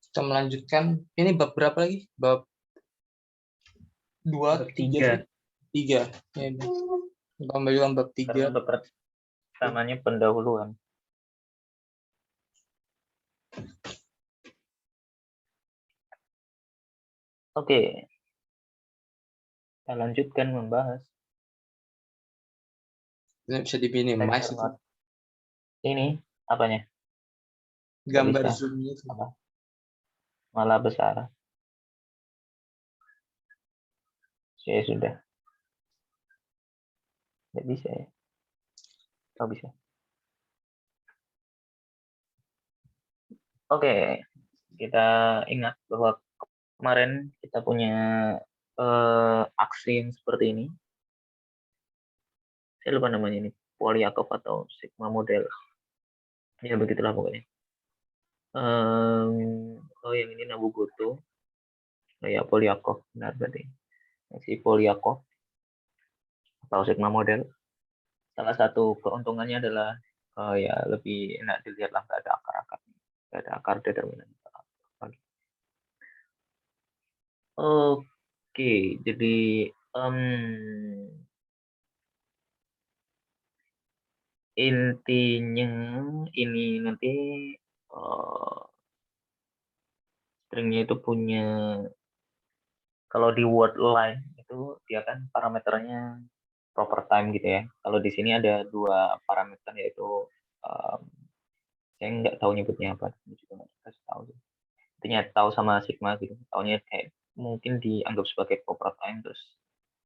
Kita melanjutkan. Ini bab berapa lagi? Bab 2, 3, 3. Ya, kita melanjutkan bab 3. Karena bab pertamanya pendahuluan. Oke. Kita lanjutkan membahas. Ini bisa diminimize itu. Ini apanya? Gambar zoom-nya itu. Malah besar. Saya sudah. Nggak bisa ya. Oh bisa. Oke. Kita ingat bahwa kemarin kita punya aksi yang seperti ini. Saya lupa namanya ini. Polyakov atau Sigma model. Ya begitulah pokoknya. Oh yang ini Nabu-Goto. Ya Polyakov. Benar berarti. Si Polyakov atau Sigma model. Salah satu keuntungannya adalah ya lebih enak dilihat lah, nggak ada akar-akar. Nggak ada akar determinan. Oke, jadi intinya ini nanti stringnya itu punya, kalau di word line itu dia kan parameternya proper time gitu ya. Kalau di sini ada dua parameter, yaitu saya nggak tahu nyebutnya apa, juga nggak dikasih tahu. Intinya tahu sama sigma gitu, taunya kayak mungkin dianggap sebagai proper time, terus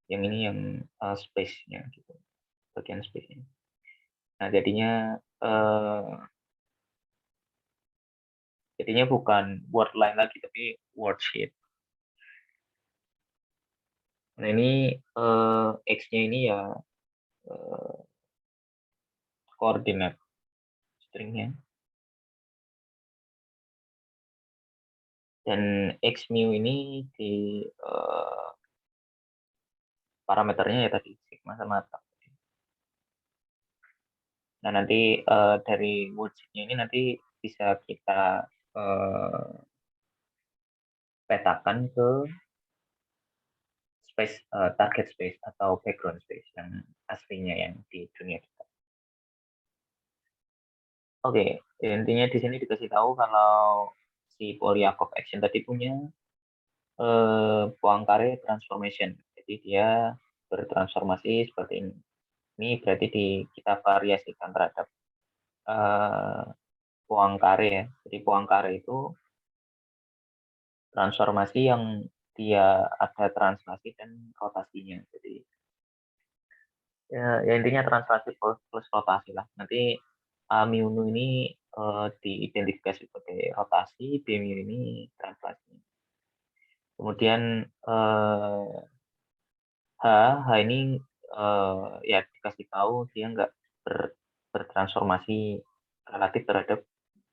yang ini yang space-nya gitu, bagian space-nya. Nah jadinya bukan word line lagi tapi word sheet. Nah ini x-nya ini ya koordinat stringnya, dan x mu ini di parameternya ya tadi sigma sama tau. Nah nanti dari word sheet-nya ini nanti bisa kita petakan ke space, target space atau background space yang aslinya yang di dunia kita. Oke, intinya di sini dikasih tahu kalau si Polyakov action tadi punya Poincare transformation. Jadi dia bertransformasi seperti ini. Ini berarti kita variasikan terhadap Poincare ya. Jadi Poincare itu transformasi yang dia ada translasi dan rotasinya. Jadi ya intinya translasi plus rotasi lah. Nanti A mu ini diidentifikasi sebagai rotasi, B mu ini translasi. Kemudian H ini ya dikasih tahu dia nggak bertransformasi relatif terhadap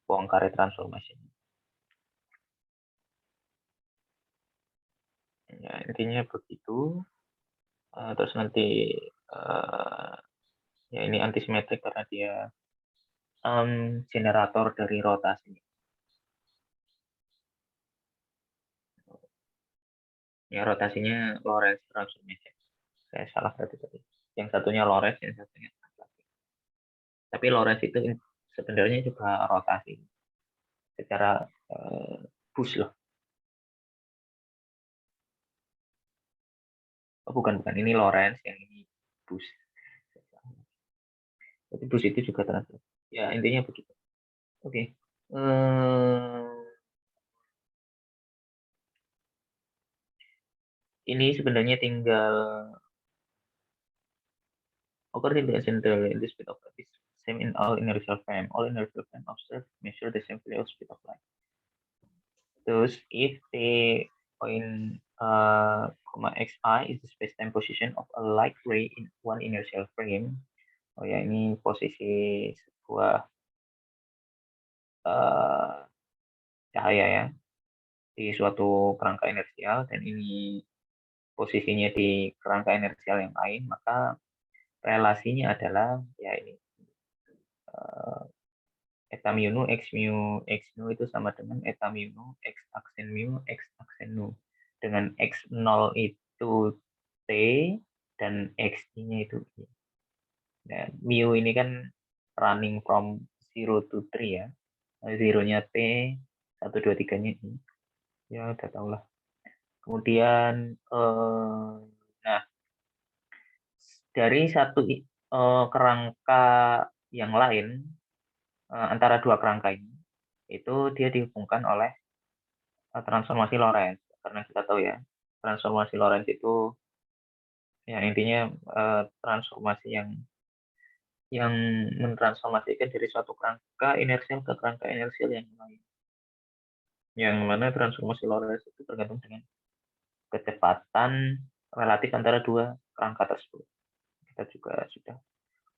Poincare transformation. Ya intinya begitu. Terus nanti ya ini antisimetrik karena dia generator dari rotasi. Ya rotasinya Lorentz transformation. Saya salah berarti tadi. Yang satunya Lorentz, yang satunya translasi. Tapi Lorentz itu sebenarnya juga rotasi secara bus loh. Oh, bukan, ini Lorentz, yang ini bus. Jadi bus itu juga translasi. Ya intinya begitu. Oke. Ini sebenarnya tinggal according to central in the speed of light is same in all inertial frame. All inertial frame observed measure the same value of speed of light. Thus, if the point xi is the space-time position of a light ray in one inertial frame. Oh ya, ini posisi sebuah cahaya ya di suatu kerangka inersial, dan ini posisinya di kerangka inersial yang lain, maka relasinya adalah ya ini eta mu nu x nu itu sama dengan eta mu nu x aksen nu dengan x0 itu t dan x-nya itu i. Nah, mu ini kan running from 0 to 3 ya. 0-nya t, 1, 2, 3-nya i. Ya, udah tahu lah. Kemudian, nah, dari satu kerangka yang lain, antara dua kerangka ini, itu dia dihubungkan oleh transformasi Lorentz. Karena kita tahu ya, transformasi Lorentz itu ya intinya transformasi yang mentransformasikan dari suatu kerangka inersial ke kerangka inersial yang lain. Yang mana transformasi Lorentz itu tergantung dengan kecepatan relatif antara dua kerangka tersebut. Kita juga sudah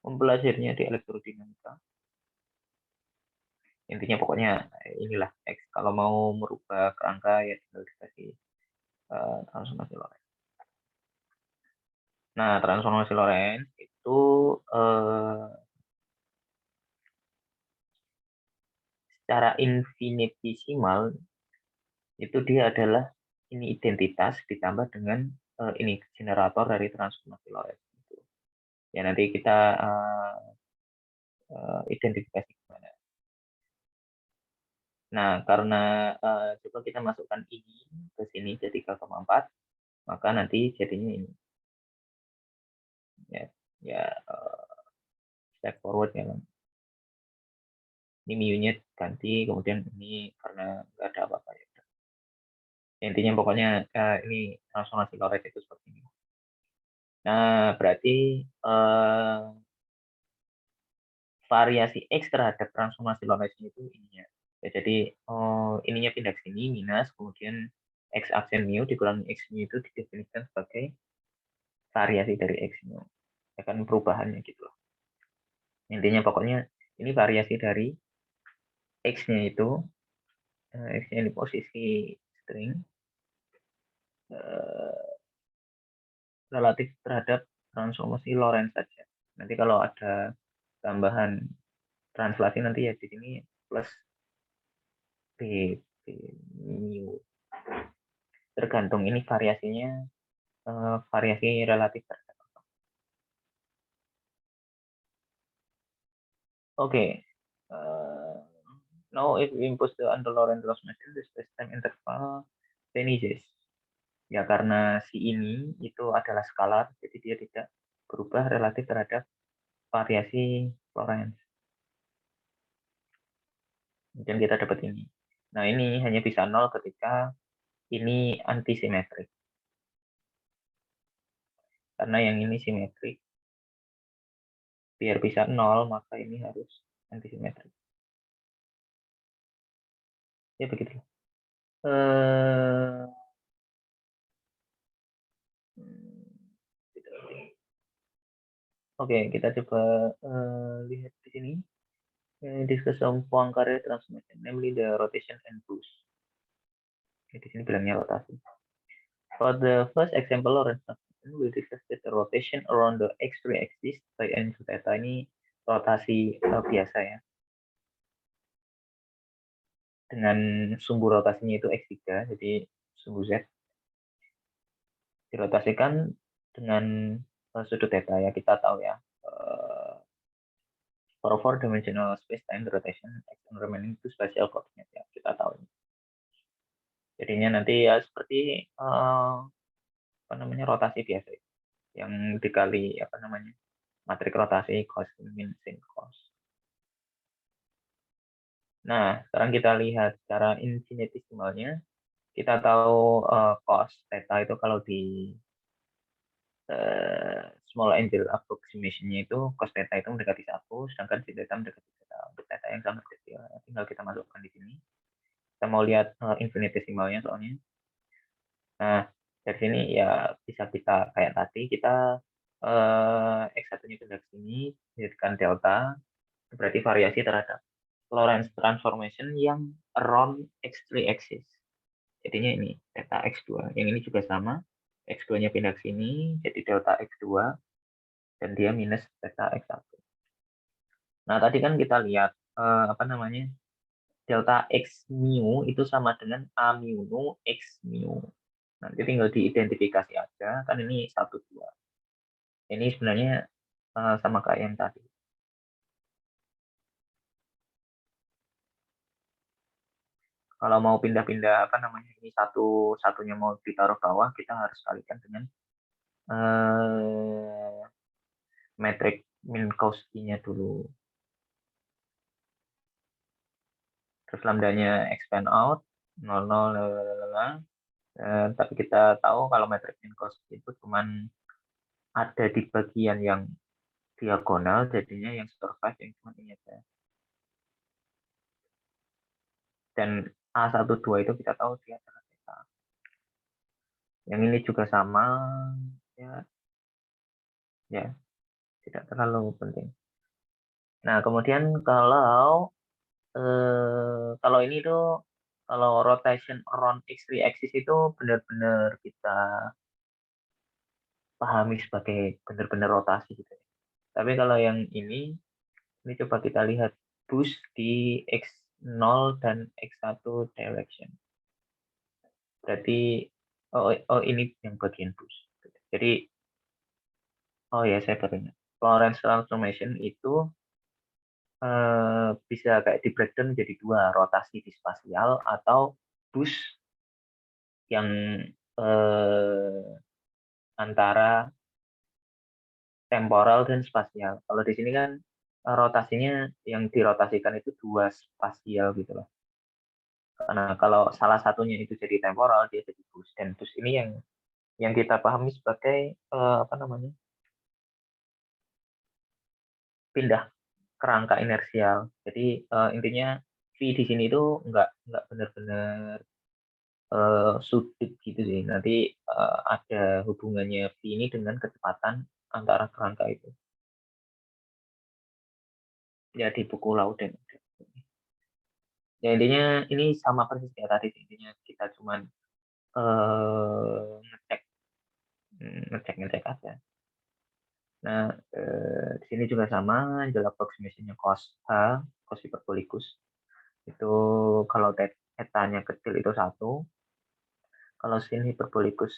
mempelajarinya di elektrodinamika. Intinya pokoknya inilah X. Kalau mau merubah kerangka ya tinggal dikasih transformasi Lorentz. Nah, transformasi Lorentz itu secara infinitesimal itu dia adalah ini identitas ditambah dengan ini generator dari transformasi Lorentz. Ya nanti kita identifikasi gimana. Nah, karena coba kita masukkan ini ke sini jadi 3,4, maka nanti jadinya ini. Ya step forward ya. Ini mu-nya ganti, kemudian ini karena nggak ada apa-apa ya. Intinya pokoknya ini transformasi Lorentz itu seperti ini. Nah, berarti variasi X terhadap transformasi Lorentz itu ininya. Ya, jadi ininya pindah ke sini minus, kemudian X aksen mu dikurangi X mu itu didefinisikan sebagai variasi dari X mu. Ya kan perubahannya gitu loh. Intinya pokoknya ini variasi dari X-nya itu, X-nya di posisi string, relatif terhadap transformasi Lorentz saja. Nanti kalau ada tambahan translasi nanti ya di sini plus b mu. Tergantung ini variasinya variasi relatif terhadap. Oke. Now if we impose the under Lorentz transformation, the space-time interval vanishes. Ya karena si ini itu adalah skalar, jadi dia tidak berubah relatif terhadap variasi Lorentz. Dan kita dapat ini. Nah ini hanya bisa 0 ketika ini antisimetrik. Karena yang ini simetrik. Biar bisa 0, maka ini harus antisimetrik. Ya begitu. Oke, kita coba lihat di sini. Discuss some Poincare transformation, namely the rotation and boost. Di sini bilangnya rotasi. For the first example, Lorentz transformation, we discuss the rotation around the x3 axis by n theta. Ini rotasi biasa ya. Dengan sumbu rotasinya itu x3, jadi sumbu z dirotasikan dengan sudut theta ya, kita tahu ya. For 4-dimensional space-time, the rotation x and remaining two spatial coordinate ya, kita tahu. Jadinya nanti ya seperti apa namanya rotasi biasa yang dikali apa namanya matrik rotasi cos min sin cos. Nah, sekarang kita lihat secara infinitesimalnya. Kita tahu cos theta itu kalau di small angle approximation-nya itu cos theta itu mendekati 1, sedangkan sin theta mendekati theta. Untuk theta yang sangat kecil, tinggal kita masukkan di sini. Kita mau lihat infinitesimalnya soalnya. Nah, dari sini ya bisa kita kayak tadi, kita X1-nya pindah ke sini, jadikan delta, berarti variasi terhadap Lorentz transformation yang around X3 axis. Jadinya ini theta X2. Yang ini juga sama. X2-nya pindah ke sini, jadi delta X2, dan dia minus theta X1. Nah, tadi kan kita lihat apa namanya, delta X mu itu sama dengan A mu nu X mu. Nanti tinggal diidentifikasi aja, kan ini 1, 2. Ini sebenarnya sama kayak yang tadi. Kalau mau pindah-pindah apa namanya, ini satunya mau ditaruh bawah, kita harus kalikan dengan metrik Minkowski-nya dulu. Terus lambdanya expand out 0, 0, tapi kita tahu kalau metrik Minkowski itu cuman ada di bagian yang diagonal, jadinya yang survive yang cuma ini aja. Dan A12 itu kita tahu dia adalah theta. Yang ini juga sama, ya tidak terlalu penting. Nah, kemudian kalau ini tuh, kalau rotation around X3 axis itu benar-benar kita pahami sebagai benar-benar rotasi gitu. Tapi kalau yang ini coba kita lihat boost di X0 dan X1 direction. Berarti ini yang bagian boost. Jadi ya saya baru ingat. Lorentz transformation itu bisa kayak di breakdown jadi 2, rotasi di spasial atau boost yang antara temporal dan spasial. Kalau di sini kan rotasinya yang dirotasikan itu 2 spasial gitu loh. Karena kalau salah satunya itu jadi temporal, dia jadi boost. Dan boost ini yang kita pahami sebagai apa namanya, pindah kerangka inersial. Jadi intinya V di sini itu nggak benar-benar sudut gitu sih. Nanti ada hubungannya V ini dengan kecepatan antara kerangka itu. Ya di buku Lauden. Ya intinya ini sama persis kayak tadi, intinya kita cuman ngecek aja. Nah, di sini juga sama, angle approximation-nya cos H, cos hiperbolicus. Itu kalau theta-nya kecil itu 1. Kalau sin hiperbolicus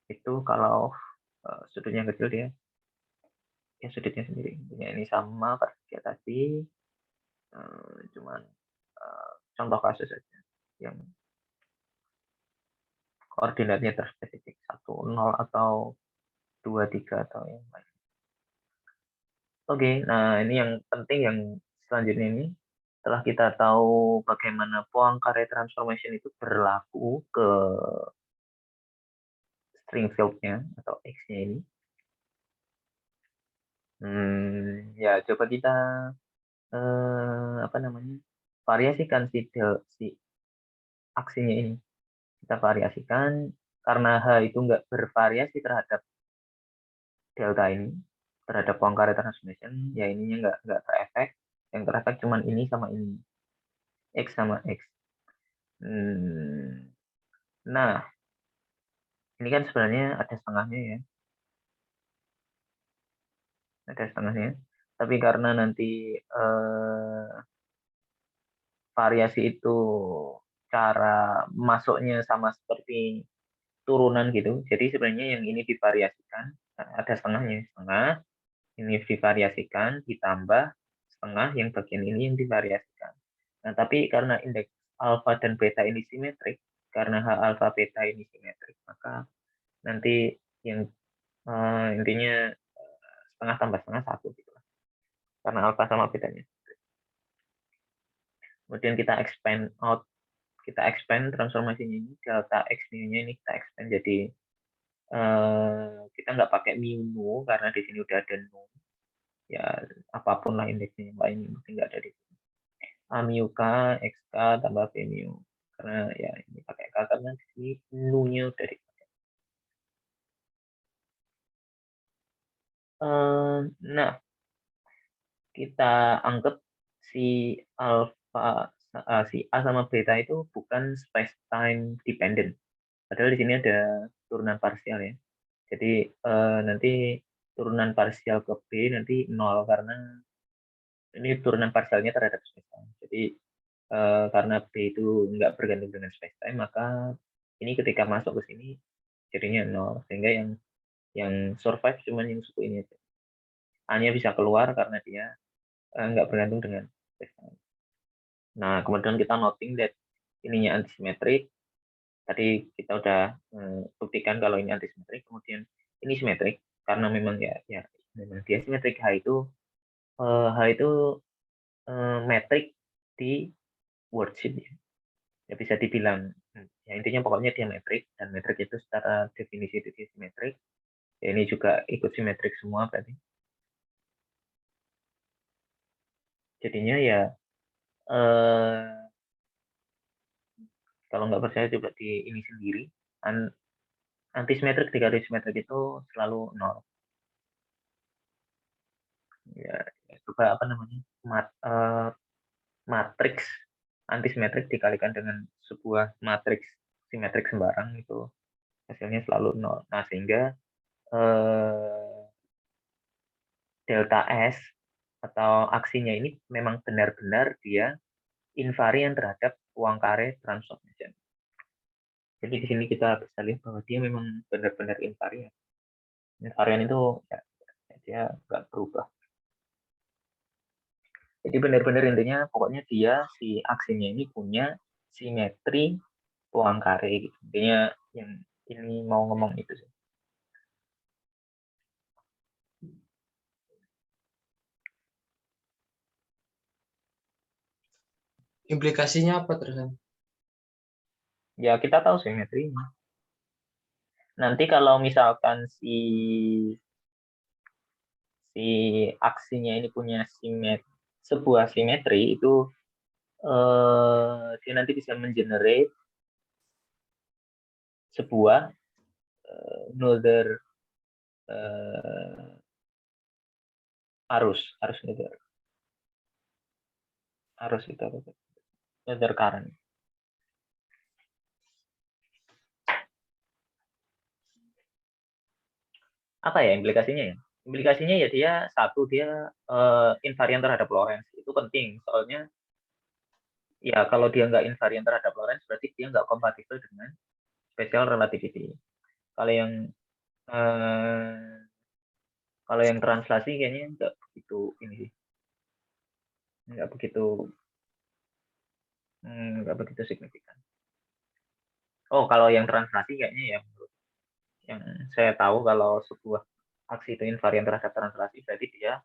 itu kalau sudutnya kecil dia ya sudutnya sendiri. Ini sama persis kayak tadi, cuman contoh kasus saja yang koordinatnya terspesifik 1, 0 atau 2, 3 atau yang lain. Oke, nah ini yang penting yang selanjutnya ini, setelah kita tahu bagaimana Poincare transformation itu berlaku ke string field-nya atau X-nya ini. Ya coba kita apa namanya, variasikan si aksinya ini. Kita variasikan karena H itu nggak bervariasi terhadap delta ini, terhadap Poincare transformation, ya ininya nggak terefek. Yang terefek cuma ini sama ini, X sama X. Nah, ini kan sebenarnya ada setengahnya ya. Ada setengahnya. Tapi karena nanti variasi itu cara masuknya sama seperti turunan gitu. Jadi sebenarnya yang ini divariasikan, ada setengahnya. Setengah, ini divariasikan, ditambah setengah yang bagian ini yang divariasikan. Nah, tapi karena indeks alfa dan beta ini simetrik, karena H alfa beta ini simetrik, maka nanti yang intinya setengah tambah setengah 1 gitu lah. Karena alfa sama betanya. Kemudian kita expand transformasinya ini, delta X mu-nya ini kita expand jadi kita nggak pakai mu karena di sini udah ada nu. Ya apapun lah indeksnya yang lain, mungkin nggak ada di sini. A mu K, X K tambah V mu. Karena ya ini pakai K karena di sini nu-nya udah dipakai. Nah, kita anggap si alpha si A sama beta itu bukan space time dependent. Padahal di sini ada turunan parsial ya. Jadi nanti turunan parsial ke B nanti 0 karena ini turunan parsialnya terhadap spacetime. Jadi karena B itu nggak bergantung dengan spacetime, maka ini ketika masuk ke sini jadinya 0, sehingga yang survive cuma yang suku ini aja. A-nya bisa keluar karena dia nggak bergantung dengan spacetime. Nah, kemudian kita noting that ininya antisimetrik. Tadi kita udah buktikan kalau ini antisimetrik, kemudian ini simetrik karena memang ya memang dia simetrik. H itu metrik di wordsheet ya. Ya bisa dibilang ya intinya pokoknya dia metrik, dan metrik itu secara definisi itu dia simetrik. Ya, ini juga ikut simetrik semua berarti. Jadinya ya kalau nggak percaya coba di ini sendiri. Antisimetrik dikali simetrik itu selalu 0. Ya, coba apa namanya? Matriks antisimetrik dikalikan dengan sebuah matriks simetrik sembarang itu hasilnya selalu 0. Nah, sehingga delta S atau aksinya ini memang benar-benar dia invarian terhadap Poincare transformation. Jadi di sini kita bisa lihat bahwa dia memang benar-benar invarian. Invarian itu ya, dia nggak berubah. Jadi benar-benar intinya pokoknya dia si aksinya ini punya simetri Poincare gitu. Intinya yang ini mau ngomong itu sih. Implikasinya apa terus? Ya kita tahu simetrinya. Nanti kalau misalkan si aksinya ini punya sebuah simetri itu dia nanti bisa mengenerate sebuah Noether arus Noether itu Noether current. Apa ya implikasinya ya? Implikasinya ya dia invarian terhadap Lorentz. Itu penting soalnya ya kalau dia nggak invarian terhadap Lorentz berarti dia nggak kompatibel dengan special relativity. Kalau yang translasi kayaknya nggak begitu ini sih, nggak begitu signifikan. Oh, kalau yang translasi kayaknya yang saya tahu kalau sebuah aksi itu invarian terhadap translasi berarti dia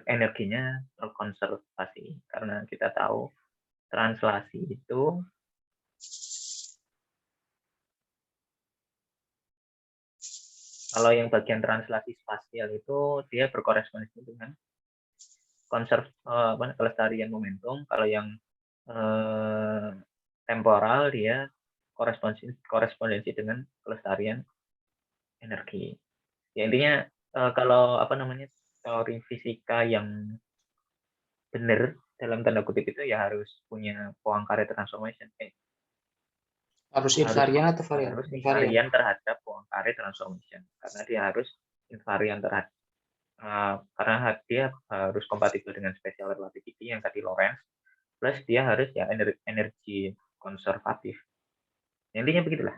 energinya terkonservasi, karena kita tahu translasi itu kalau yang bagian translasi spasial itu dia berkorespondensi dengan kelestarian momentum. Kalau yang temporal dia korespondensi dengan kelestarian energi. Ya intinya kalau teori fisika yang benar dalam tanda kutip itu ya harus punya Poincare transformation. Harus invarian atau varian? Harus invarian terhadap Poincare transformation, karena dia harus invarian terhadap karena dia harus kompatibel dengan special relativity yang tadi Lorentz, plus dia harus ya energi konservatif. Intinya begitulah.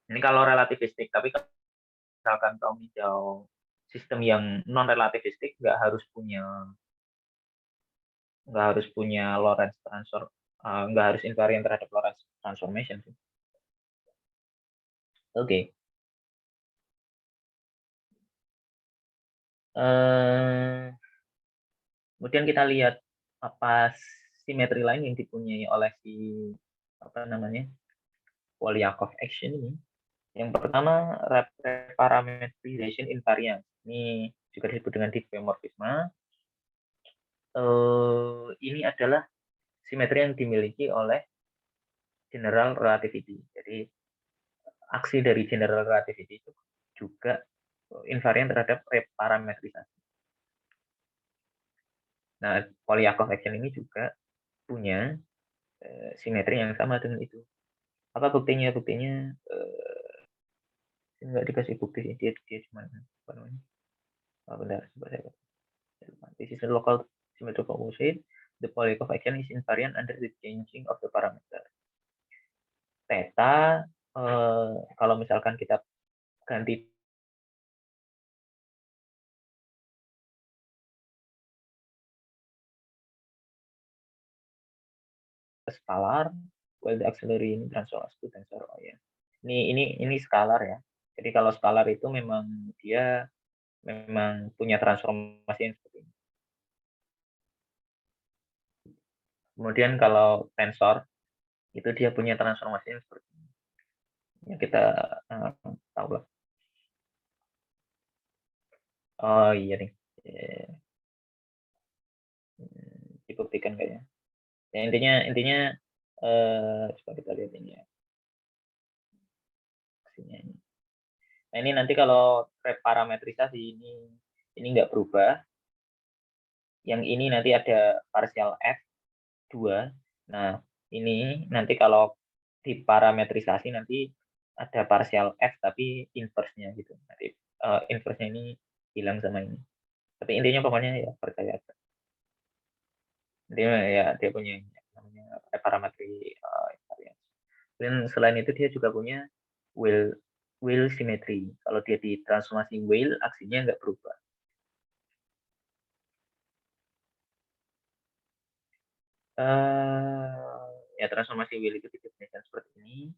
Ini kalau relativistik, tapi misalkan kamu hijau sistem yang non relativistik nggak harus punya Lorentz transform, nggak harus invariant terhadap Lorentz transformation sih. Oke. Kemudian kita lihat apa simetri lain yang dipunyai oleh si Polyakov action ini. Yang pertama, reparametrization invariance. Ini juga disebut dengan diffeomorphisme. Ini adalah simetri yang dimiliki oleh general relativity. Jadi aksi dari general relativity itu juga invariant terhadap reparametrisasi. Nah, Polyakov action ini juga punya simetri yang sama dengan itu. Apa buktinya? Buktinya Enggak dikasih bukti sih, dia cuma apa namanya? Bentar, coba saya lupa. This is a local symmetrical composite. The Polyakov action is invariant under the changing of the parameter. Theta, kalau misalkan kita ganti skalar, while the auxiliary ini transform to tensor. Oh ya, ini skalar ya. Jadi kalau skalar itu memang dia memang punya transformasi yang seperti ini. Kemudian kalau tensor itu dia punya transformasi yang seperti ini. Ya kita tahu lah. Oh iya nih, dibuktikan kayaknya. Ya, intinya coba kita lihat ini ya. Nah ini nanti kalau parametrisasi ini nggak berubah. Yang ini nanti ada partial F2. Nah ini nanti kalau diparametrisasi nanti ada partial F tapi inverse-nya gitu. Nanti inverse-nya ini hilang sama ini. Tapi intinya pokoknya ya percaya aja. Dia punya namanya parametri invariance. Dan selain itu dia juga punya Weyl symmetry. Kalau dia ditransformasi Weyl, aksinya nggak berubah. Ya transformasi Weyl itu didefinisikan seperti ini.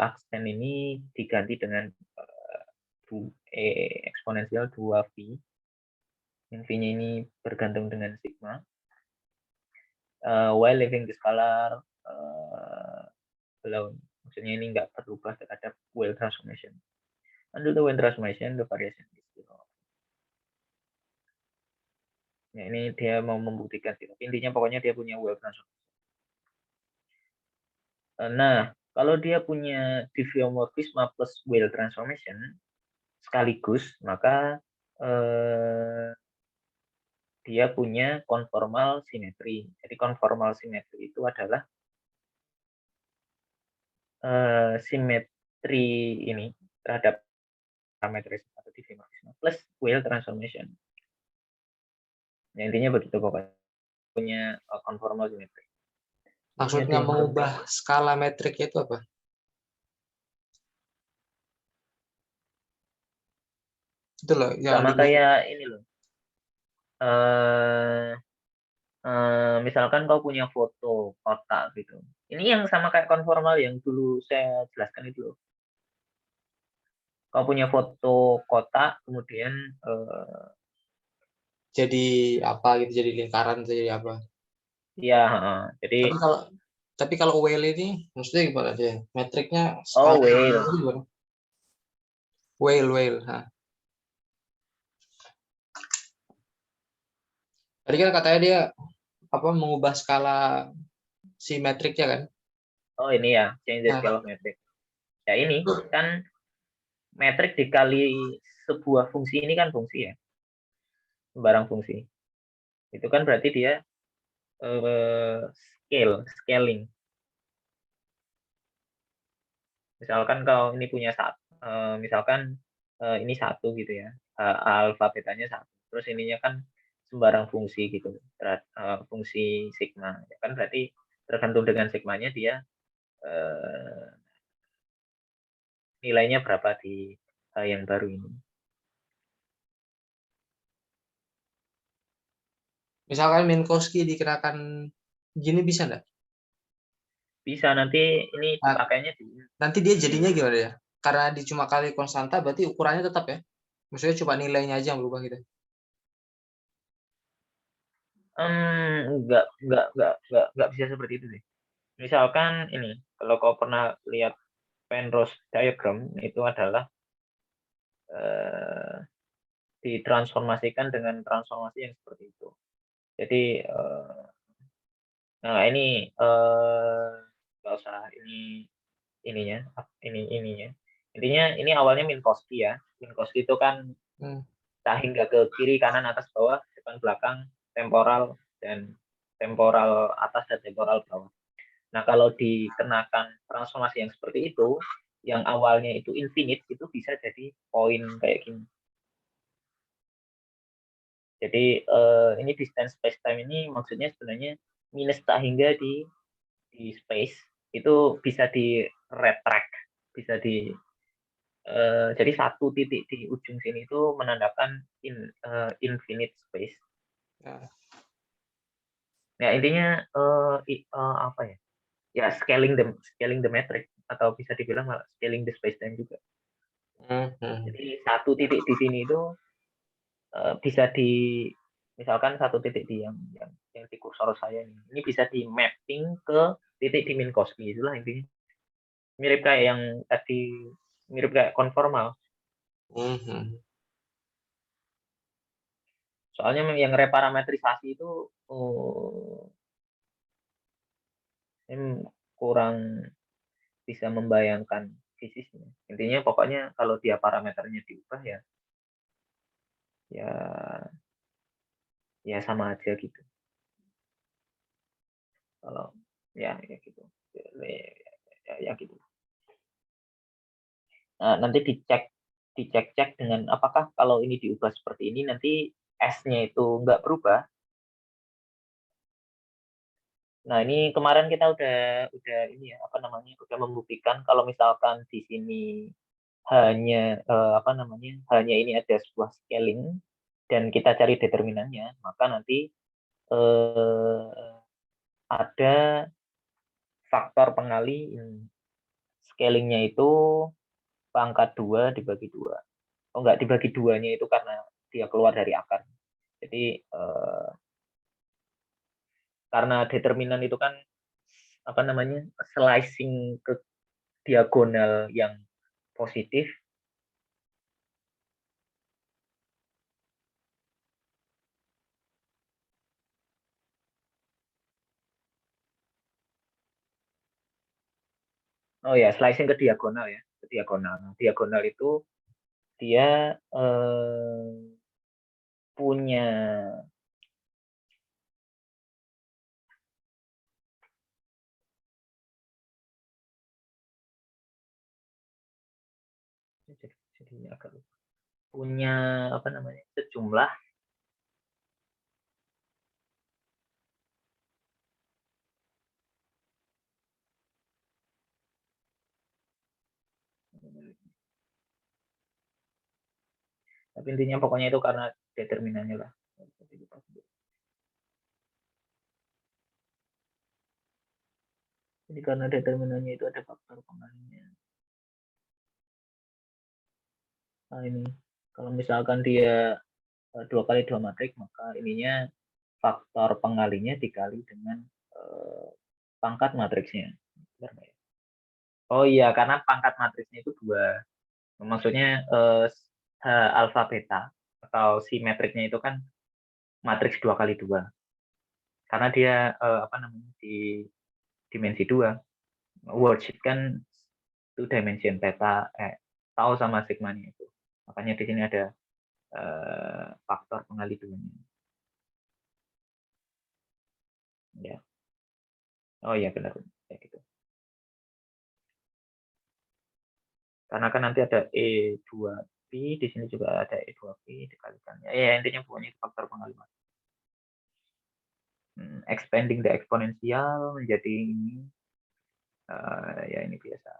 Aksen ini diganti dengan eksponensial 2V. Yang V-nya ini bergantung dengan sigma. While leaving the scalar alone. Maksudnya ini nggak berubah terhadap Weyl transformation. Under the Weyl transformation, the variation is zero. Ya, ini dia mau membuktikan sih. Tapi intinya pokoknya dia punya Weyl transformation. Nah, kalau dia punya diffeomorphisme plus Weyl transformation sekaligus, maka dia punya konformal simetri. Jadi konformal simetri itu adalah simetri ini terhadap parameter atau diffeomorphisme plus Weyl transformation. Ya, intinya begitu pokoknya. Punya konformal simetri. Maksudnya mengubah skala metriknya itu apa? Itu loh yang sama kayak ini loh. Misalkan kau punya foto kotak gitu. Ini yang sama kayak konformal yang dulu saya jelaskan itu loh. Kau punya foto kotak, kemudian jadi apa gitu, jadi lingkaran, jadi apa? ya, jadi tapi kalau Weyl ini maksudnya gimana dia? Metriknya oh skala Weyl. gimana? Weyl. Tadi kan katanya dia mengubah skala simetriknya kan? Oh ini ya, change the scale of metric. Ya ini kan metrik dikali sebuah fungsi ini kan fungsi ya, sembarang fungsi. Itu kan berarti dia scaling. Misalkan kalau ini punya misalkan ini 1 gitu ya, alfa betanya 1. Terus ininya kan sembarang fungsi gitu, fungsi sigma. Ya kan berarti tergantung dengan sigmanya dia nilainya berapa di yang baru ini. Misalkan Minkowski dikenakan gini bisa nggak? Bisa, nanti ini dipakainya nanti dia jadinya gimana ya? Karena cuma kali konstanta berarti ukurannya tetap ya? Maksudnya cuma nilainya aja yang berubah gitu. Enggak bisa seperti itu sih. Misalkan ini, kalau kau pernah lihat Penrose diagram, itu adalah ditransformasikan dengan transformasi yang seperti itu. Jadi nah ini nggak usah ininya. Intinya ini awalnya Minkowski ya. Minkowski itu kan hingga ke kiri, kanan, atas, bawah, depan, belakang, temporal dan temporal atas dan temporal bawah. Nah kalau dikenakan transformasi yang seperti itu, yang awalnya itu infinite itu bisa jadi poin kayak gini. Jadi ini distance space-time ini maksudnya sebenarnya minus tak hingga di space itu bisa di retract, bisa di jadi satu titik di ujung sini itu menandakan infinite space. Ya intinya apa ya? Ya scaling the metric atau bisa dibilang scaling the space time juga. Jadi satu titik di sini itu bisa di misalkan satu titik di yang di kursor saya ini bisa di mapping ke titik di Minkowski, itulah intinya. Mirip kayak yang tadi, mirip kayak konformal. Soalnya yang reparametrisasi itu kurang bisa membayangkan fisiknya. Intinya pokoknya kalau dia parameternya diubah ya sama aja gitu. Kalau ya gitu. Ya gitu. Nah, nanti dicek dengan apakah kalau ini diubah seperti ini nanti S-nya itu nggak berubah. Nah, ini kemarin kita udah ini ya, apa namanya, udah membuktikan kalau misalkan di sini hanya hanya ini ada sebuah scaling dan kita cari determinannya, maka nanti ada faktor pengali scalingnya itu pangkat 2 dibagi 2. Oh enggak, dibagi 2-nya itu karena dia keluar dari akar. Jadi karena determinan itu kan apa namanya, slicing ke diagonal yang positif. Oh ya, slicing ke diagonal ya, ke diagonal. Nah, diagonal itu dia punya jadi agak lupa. Punya apa namanya, sejumlah tapi intinya pokoknya itu karena determinannya lah. Jadi karena determinannya itu ada faktor pengalinya. Nah ini kalau misalkan dia 2 kali 2 matrik, maka ininya faktor pengalinya dikali dengan pangkat matriksnya. Oh iya, karena pangkat matriksnya itu 2. Maksudnya alfa beta atau simetriknya itu kan matriks 2 kali 2. Karena dia apa namanya, di dimensi 2. Worldsheet kan 2 dimension theta, tau sama sigma-nya itu. Makanya di sini ada faktor pengali 2-nya. Ya. Oh iya benar, kayak gitu. Karena kan nanti ada E2P, di sini juga ada E2P dikalikan. Ya intinya pokoknya faktor pengali. Expanding the exponential menjadi ini, ya ini biasa.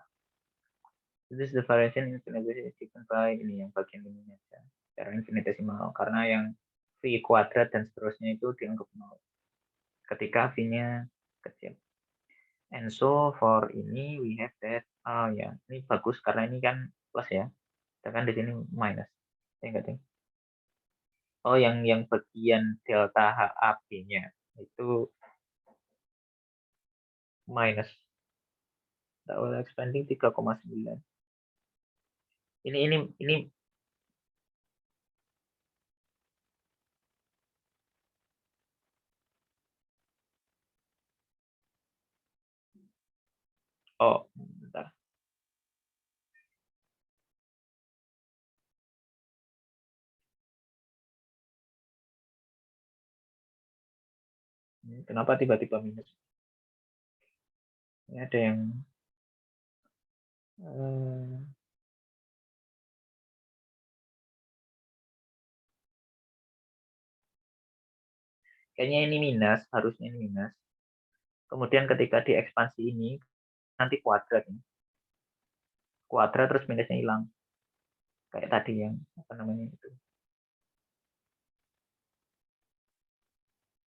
This is the variation in infinitesimal given by ini yang bagian ini aja, cara infinitesimal, karena yang V kuadrat dan seterusnya itu dianggap 0 ketika V-nya kecil. And so for ini we have that, ya ini bagus karena ini kan plus ya, sedangkan di sini minus. Ya enggak deh. Oh yang bagian delta HAB-nya itu minus. Expanding 3,9. Ini oh bentar. Kenapa tiba-tiba minus? Ini ada yang Kayaknya ini minus, harusnya ini minus. Kemudian ketika diekspansi ini, nanti kuadrat ini. Kuadrat terus minusnya hilang. Kayak tadi yang, apa namanya itu.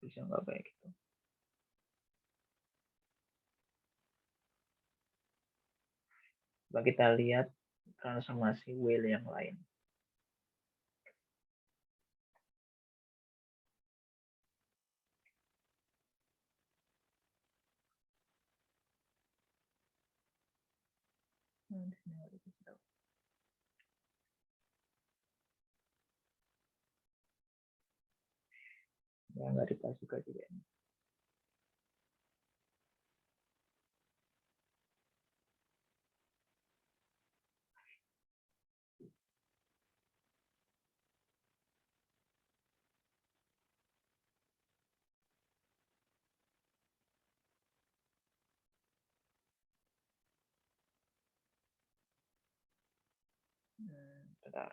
Bisa nggak kayak gitu. Coba kita lihat transformasi wheel yang lain. Ya, nggak dibahas juga juga ini. Bentar.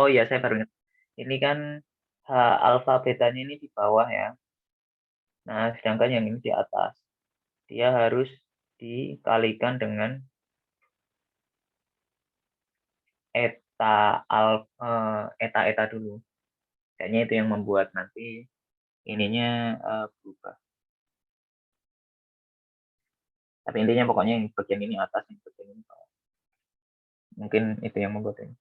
Oh iya, saya baru ingat. Ini kan alfa betanya ini di bawah ya. Nah, sedangkan yang ini di atas. Dia harus dikalikan dengan eta dulu. Kayaknya itu yang membuat nanti ininya berubah. Tapi intinya pokoknya yang bagian ini atas, yang bagian ini bawah. Mungkin itu yang membuat ini.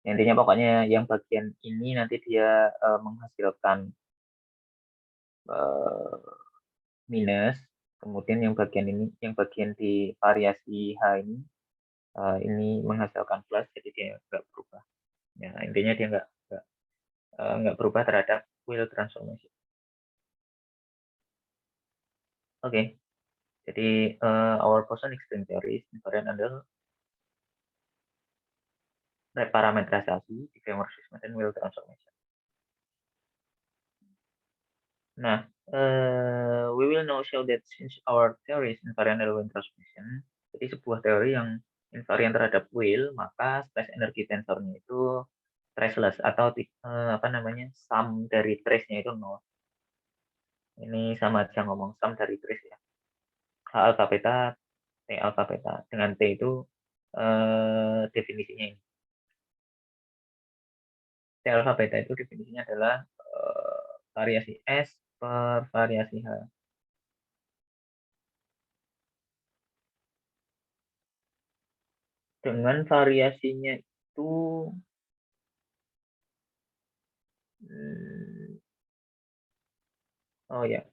Intinya pokoknya yang bagian ini nanti dia menghasilkan minus, kemudian yang bagian ini, yang bagian di variasi H ini menghasilkan plus, jadi dia nggak berubah. Ya, intinya dia nggak berubah terhadap wheel transformation. Oke, jadi our Poisson string theory is invariant under reparametrisasi di framework system dan wheel transformation. Nah, we will now show that since our theory is invariant under wheel transformation, jadi sebuah teori yang invariant terhadap wheel, maka stress energy tensornya itu traceless atau apa namanya, sum dari trace-nya itu nol. Ini sama aja ngomong sum dari trace ya. H alpha beta, T alpha beta. Dengan T itu definisinya ini. T alpha beta itu definisinya adalah variasi S per variasi H. Dengan variasinya itu oh ya,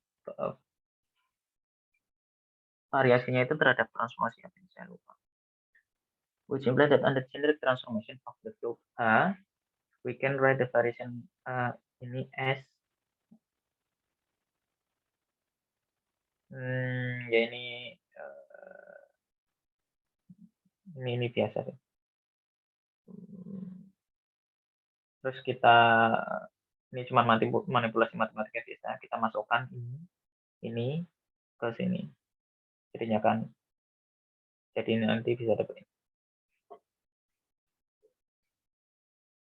variasinya itu terhadap transformasi apa yang saya lupa. Which implies that under generic transformation of the field H, we can write the variation ini S. Ya ini biasa sih. Terus kita ini cuma manipulasi matematika biasa, kita masukkan ini ke sini, jadinya kan, jadi nanti bisa dapat ini.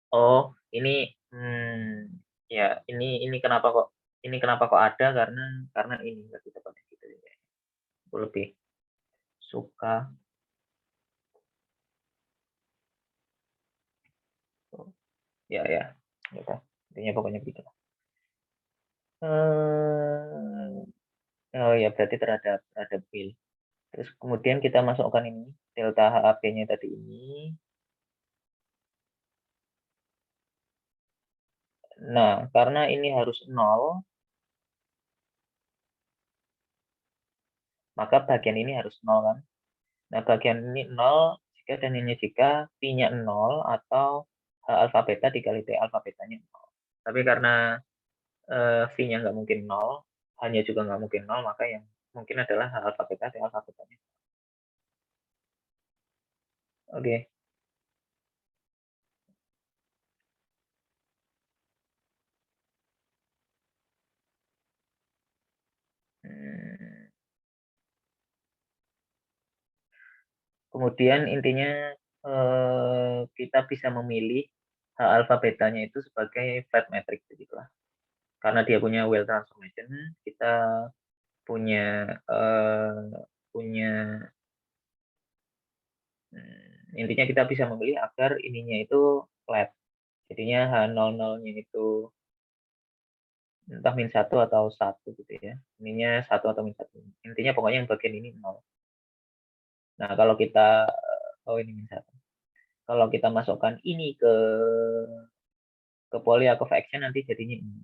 Oh ini ya ini kenapa kok ada, karena ini nggak kita pakai gitu ya. Aku lebih suka ya intinya pokoknya begitu. Oh ya, berarti terhadap wheel. Terus kemudian kita masukkan ini delta HAB-nya tadi ini. Nah, karena ini harus 0, maka bagian ini harus 0 kan. Nah, bagian ini 0 jika dan hanya jika P-nya 0 atau H alfa beta dikali T alfa betanya 0. Tapi karena V-nya nggak mungkin 0, H-nya juga nggak mungkin 0, maka yang mungkin adalah H alfa beta, T alfa betanya. Oke. Kemudian intinya kita bisa memilih H alfa betanya itu sebagai flat matrix begitulah. Karena dia punya Weyl transformation, kita punya intinya kita bisa memilih agar ininya itu flat. Jadinya H00-nya itu entah min 1 atau 1 gitu ya. Ininya 1 atau min 1. Intinya pokoknya yang bagian ini 0. Nah, kalau kita ini min 1. Kalau kita masukkan ini ke Polyakov action nanti jadinya ini.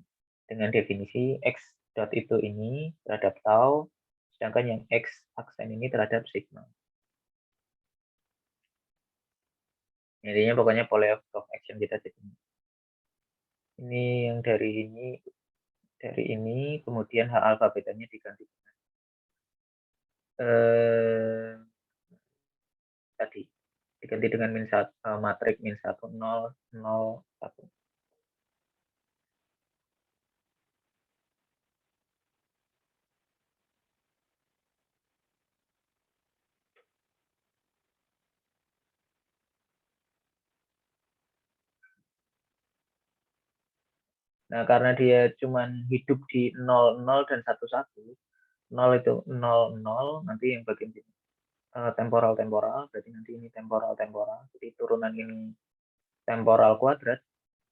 Dengan definisi X dot itu ini terhadap tau, sedangkan yang X aksen ini terhadap sigma. Intinya pokoknya Polyakov action kita jadi ini yang dari ini kemudian H alfa betanya diganti tadi diganti dengan min 1 matrik min 1 0 0 1. Nah, karena dia cuman hidup di 0 0 dan 1 1. 0 itu 0 0, nanti yang bagian sini temporal berarti nanti ini temporal. Jadi turunan ini temporal kuadrat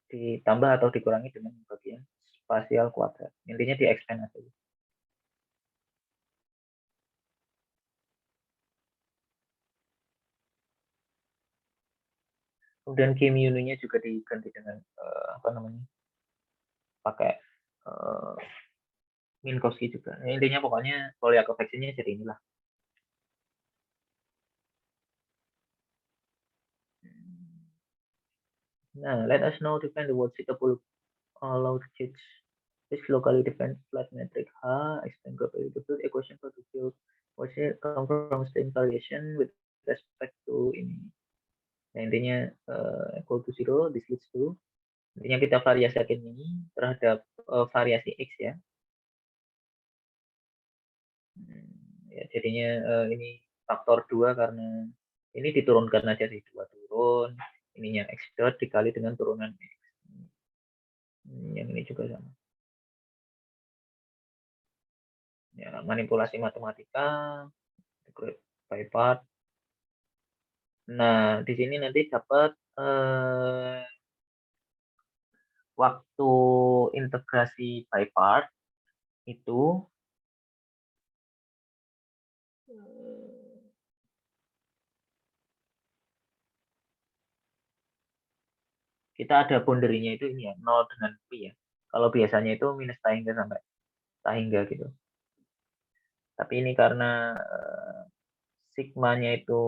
ditambah atau dikurangi dengan bagian spasial kuadrat. Intinya di expand aja. Kemudian Kim-Yu-nya juga diganti dengan pakai Minkowski juga. Nah, intinya pokoknya Polyakov action-nya jadi inilah. Now, let us now define the word suitable allowed change. This locally defined flat metric H explain properly the field equation for the field which come from string variation with respect to ini. Nah, intinya equal to 0, this leads to intinya kita variasikan ini terhadap variasi X ya. Ya jadinya ini faktor 2 karena ini diturunkan aja sih 2 turun, ininya X dot dikali dengan turunan X. Yang ini juga sama. Ya, manipulasi matematika by part. Nah, di sini nanti dapat waktu integrasi by part itu kita ada boundary-nya itu ini ya, 0 dengan pi ya. Kalau biasanya itu minus tahingga sampai tahingga gitu. Tapi ini karena sigmanya itu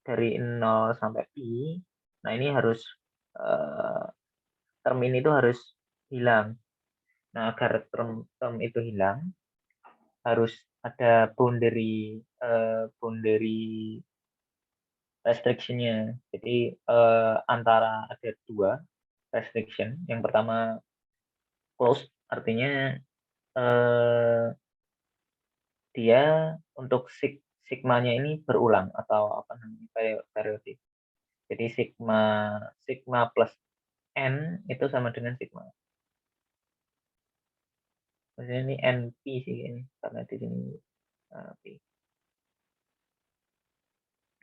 dari 0 sampai pi, nah ini harus term ini itu harus hilang. Nah, agar term itu hilang, harus ada boundary restriction-nya. Jadi antara ada 2 restriction. Yang pertama closed, artinya dia untuk sigmanya ini berulang atau apa namanya periodik. Jadi sigma plus n itu sama dengan sigma. Maksudnya ini np sih ini karena di sini p.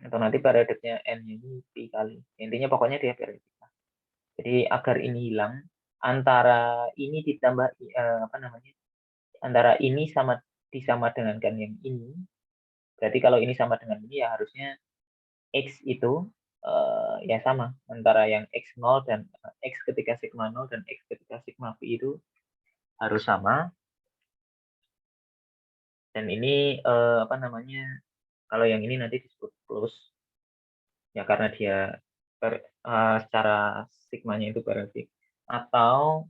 Atau nanti periodiknya n ini p kali. Intinya pokoknya dia periodik. Jadi agar ini hilang, antara ini ditambah antara ini disama dengankan yang ini. Berarti kalau ini sama dengan ini ya harusnya X itu ya sama antara yang x0 dan x ketika sigma 0 dan x ketika sigma pi itu harus sama. Dan ini apa namanya, kalau yang ini nanti disebut plus ya karena dia secara sigmanya itu periodik, atau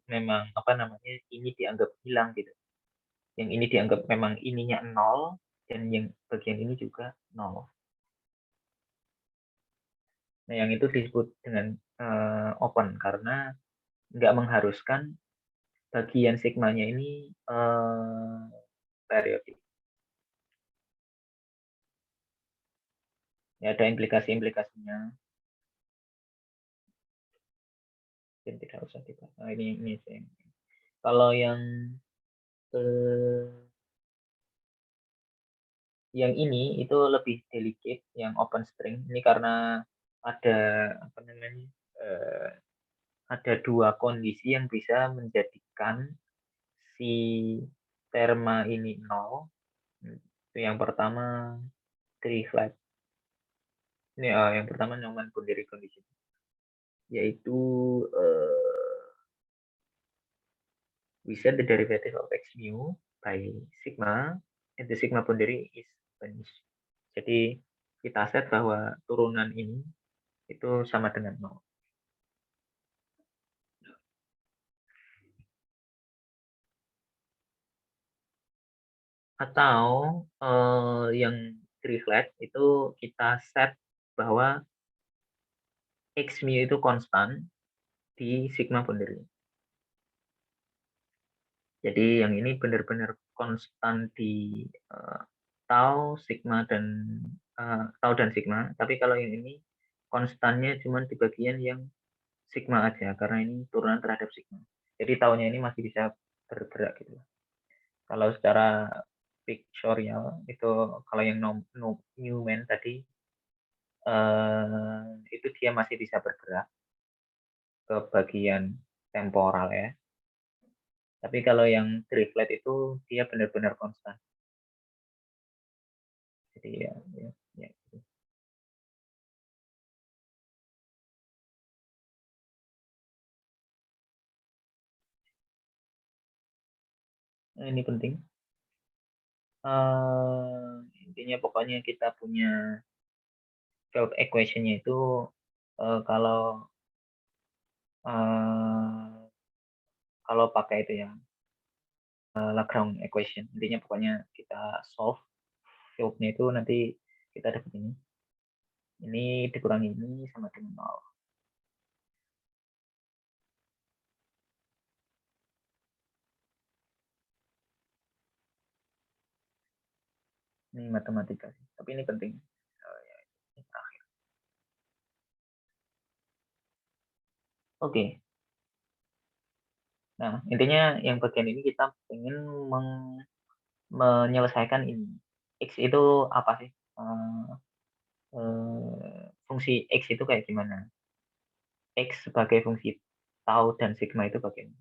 memang apa namanya ini dianggap hilang gitu. Yang ini dianggap memang ininya 0 dan yang bagian ini juga 0. Nah, yang itu disebut dengan open karena nggak mengharuskan bagian sigmanya ini periodik. Ya, ada implikasi-implikasinya. Dan tidak usah dibahas. Nah, ini sih. Kalau yang ini itu lebih delicate, yang open string ini karena ada apa namanya ada dua kondisi yang bisa menjadikan si terma ini 0. Itu yang pertama Dirichlet. Ini yang pertama Neumann boundary condition, yaitu we set the derivative of x mu by sigma and the sigma boundary is vanished. Jadi kita set bahwa turunan ini itu sama dengan 0. Atau yang Dirichlet itu kita set bahwa x mu itu konstan di sigma boundary. Jadi yang ini benar-benar konstan di tau, sigma dan tau dan sigma. Tapi kalau yang ini konstannya cuma di bagian yang sigma aja karena ini turunan terhadap sigma. Jadi taunya ini masih bisa bergerak gitu. Kalau secara pictorial itu kalau yang Neumann tadi itu dia masih bisa bergerak ke bagian temporal ya. Tapi kalau yang Dirichlet itu dia benar-benar konstan. Jadi ya. Gitu. Nah, ini penting. Intinya pokoknya kita punya field equation-nya itu kalau pakai itu ya Lagrange equation, intinya pokoknya kita solve field-nya itu nanti kita dapat ini dikurangi ini sama dengan 0. Ini matematika sih, tapi ini penting. Ini terakhir. Oke. Nah, intinya yang bagian ini kita ingin menyelesaikan ini. X itu apa sih? Fungsi X itu kayak gimana? X sebagai fungsi tau dan sigma itu bagaimana?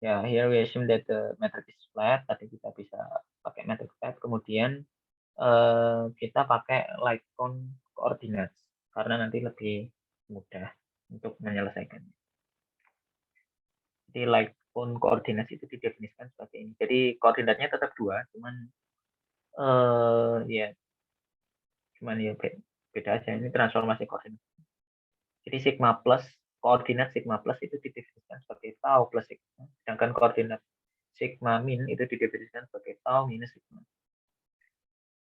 Ya, here we assume that the metric is flat. Tadi kita bisa pakai metric flat. Kemudian kita pakai light cone coordinates karena nanti lebih mudah untuk menyelesaikan. Jadi light cone coordinates itu didefinisikan sebagai ini. Jadi koordinatnya tetap 2, cuman ya beda aja. Ini transformasi koordinat. Jadi sigma plus, koordinat sigma plus itu didefinisikan sebagai tau plus sigma. Sedangkan koordinat sigma min itu didefinisikan sebagai tau minus sigma.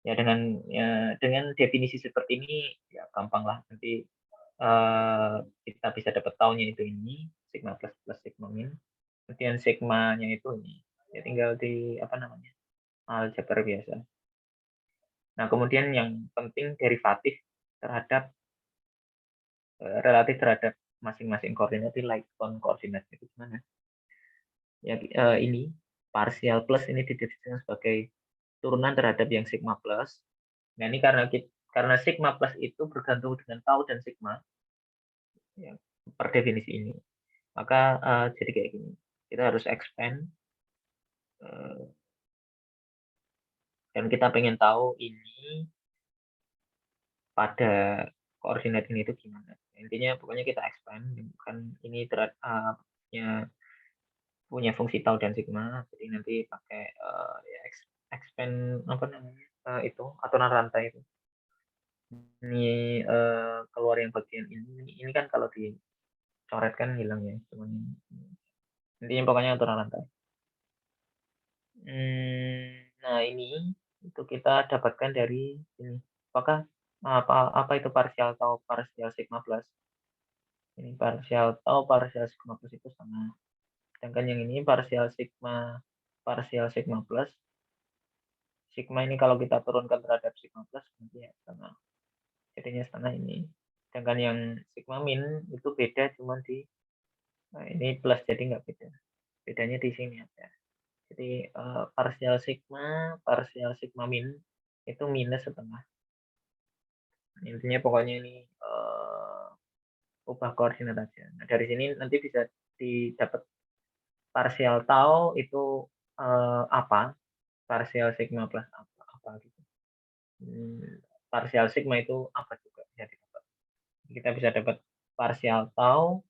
Ya dengan definisi seperti ini ya gampang lah, nanti kita bisa dapat taunya itu ini sigma plus plus sigma min, kemudian sigmanya itu ini ya tinggal di apa namanya aljabar biasa. Nah kemudian yang penting derivatif terhadap relatif terhadap masing-masing koordinat di light cone koordinat itu gimana ya, ini partial plus ini didefinisikan sebagai turunan terhadap yang sigma plus. Nah ini karena sigma plus itu bergantung dengan tau dan sigma ya, per definisi ini, maka jadi kayak gini, kita harus expand Dan kita pengen tahu ini pada koordinat ini itu gimana. Intinya pokoknya kita expand, kan ini punya fungsi tau dan sigma, jadi nanti pakai ya expand apa namanya itu aturan rantai itu. Ini keluar yang bagian ini kan kalau dicoret kan hilang ya, cuman intinya pokoknya aturan rantai. Nah ini itu kita dapatkan dari ini. Apakah apa itu parsial tau parsial sigma plus? Ini parsial tau parsial sigma plus itu sama. Sedangkan yang ini parsial sigma plus. Sigma ini kalau kita turunkan terhadap sigma plus nanti ya sama. Jadinya setengah ini. Sedangkan yang sigma min itu beda cuma di ini plus jadi nggak beda. Bedanya di sini aja. Jadi parsial sigma min itu minus setengah. Intinya pokoknya ini ubah koordinat aja. Nah, dari sini nanti bisa didapat parsial tau itu apa, parsial sigma plus apa gitu. Parsial sigma itu apa juga bisa didapat. Kita bisa dapat parsial tau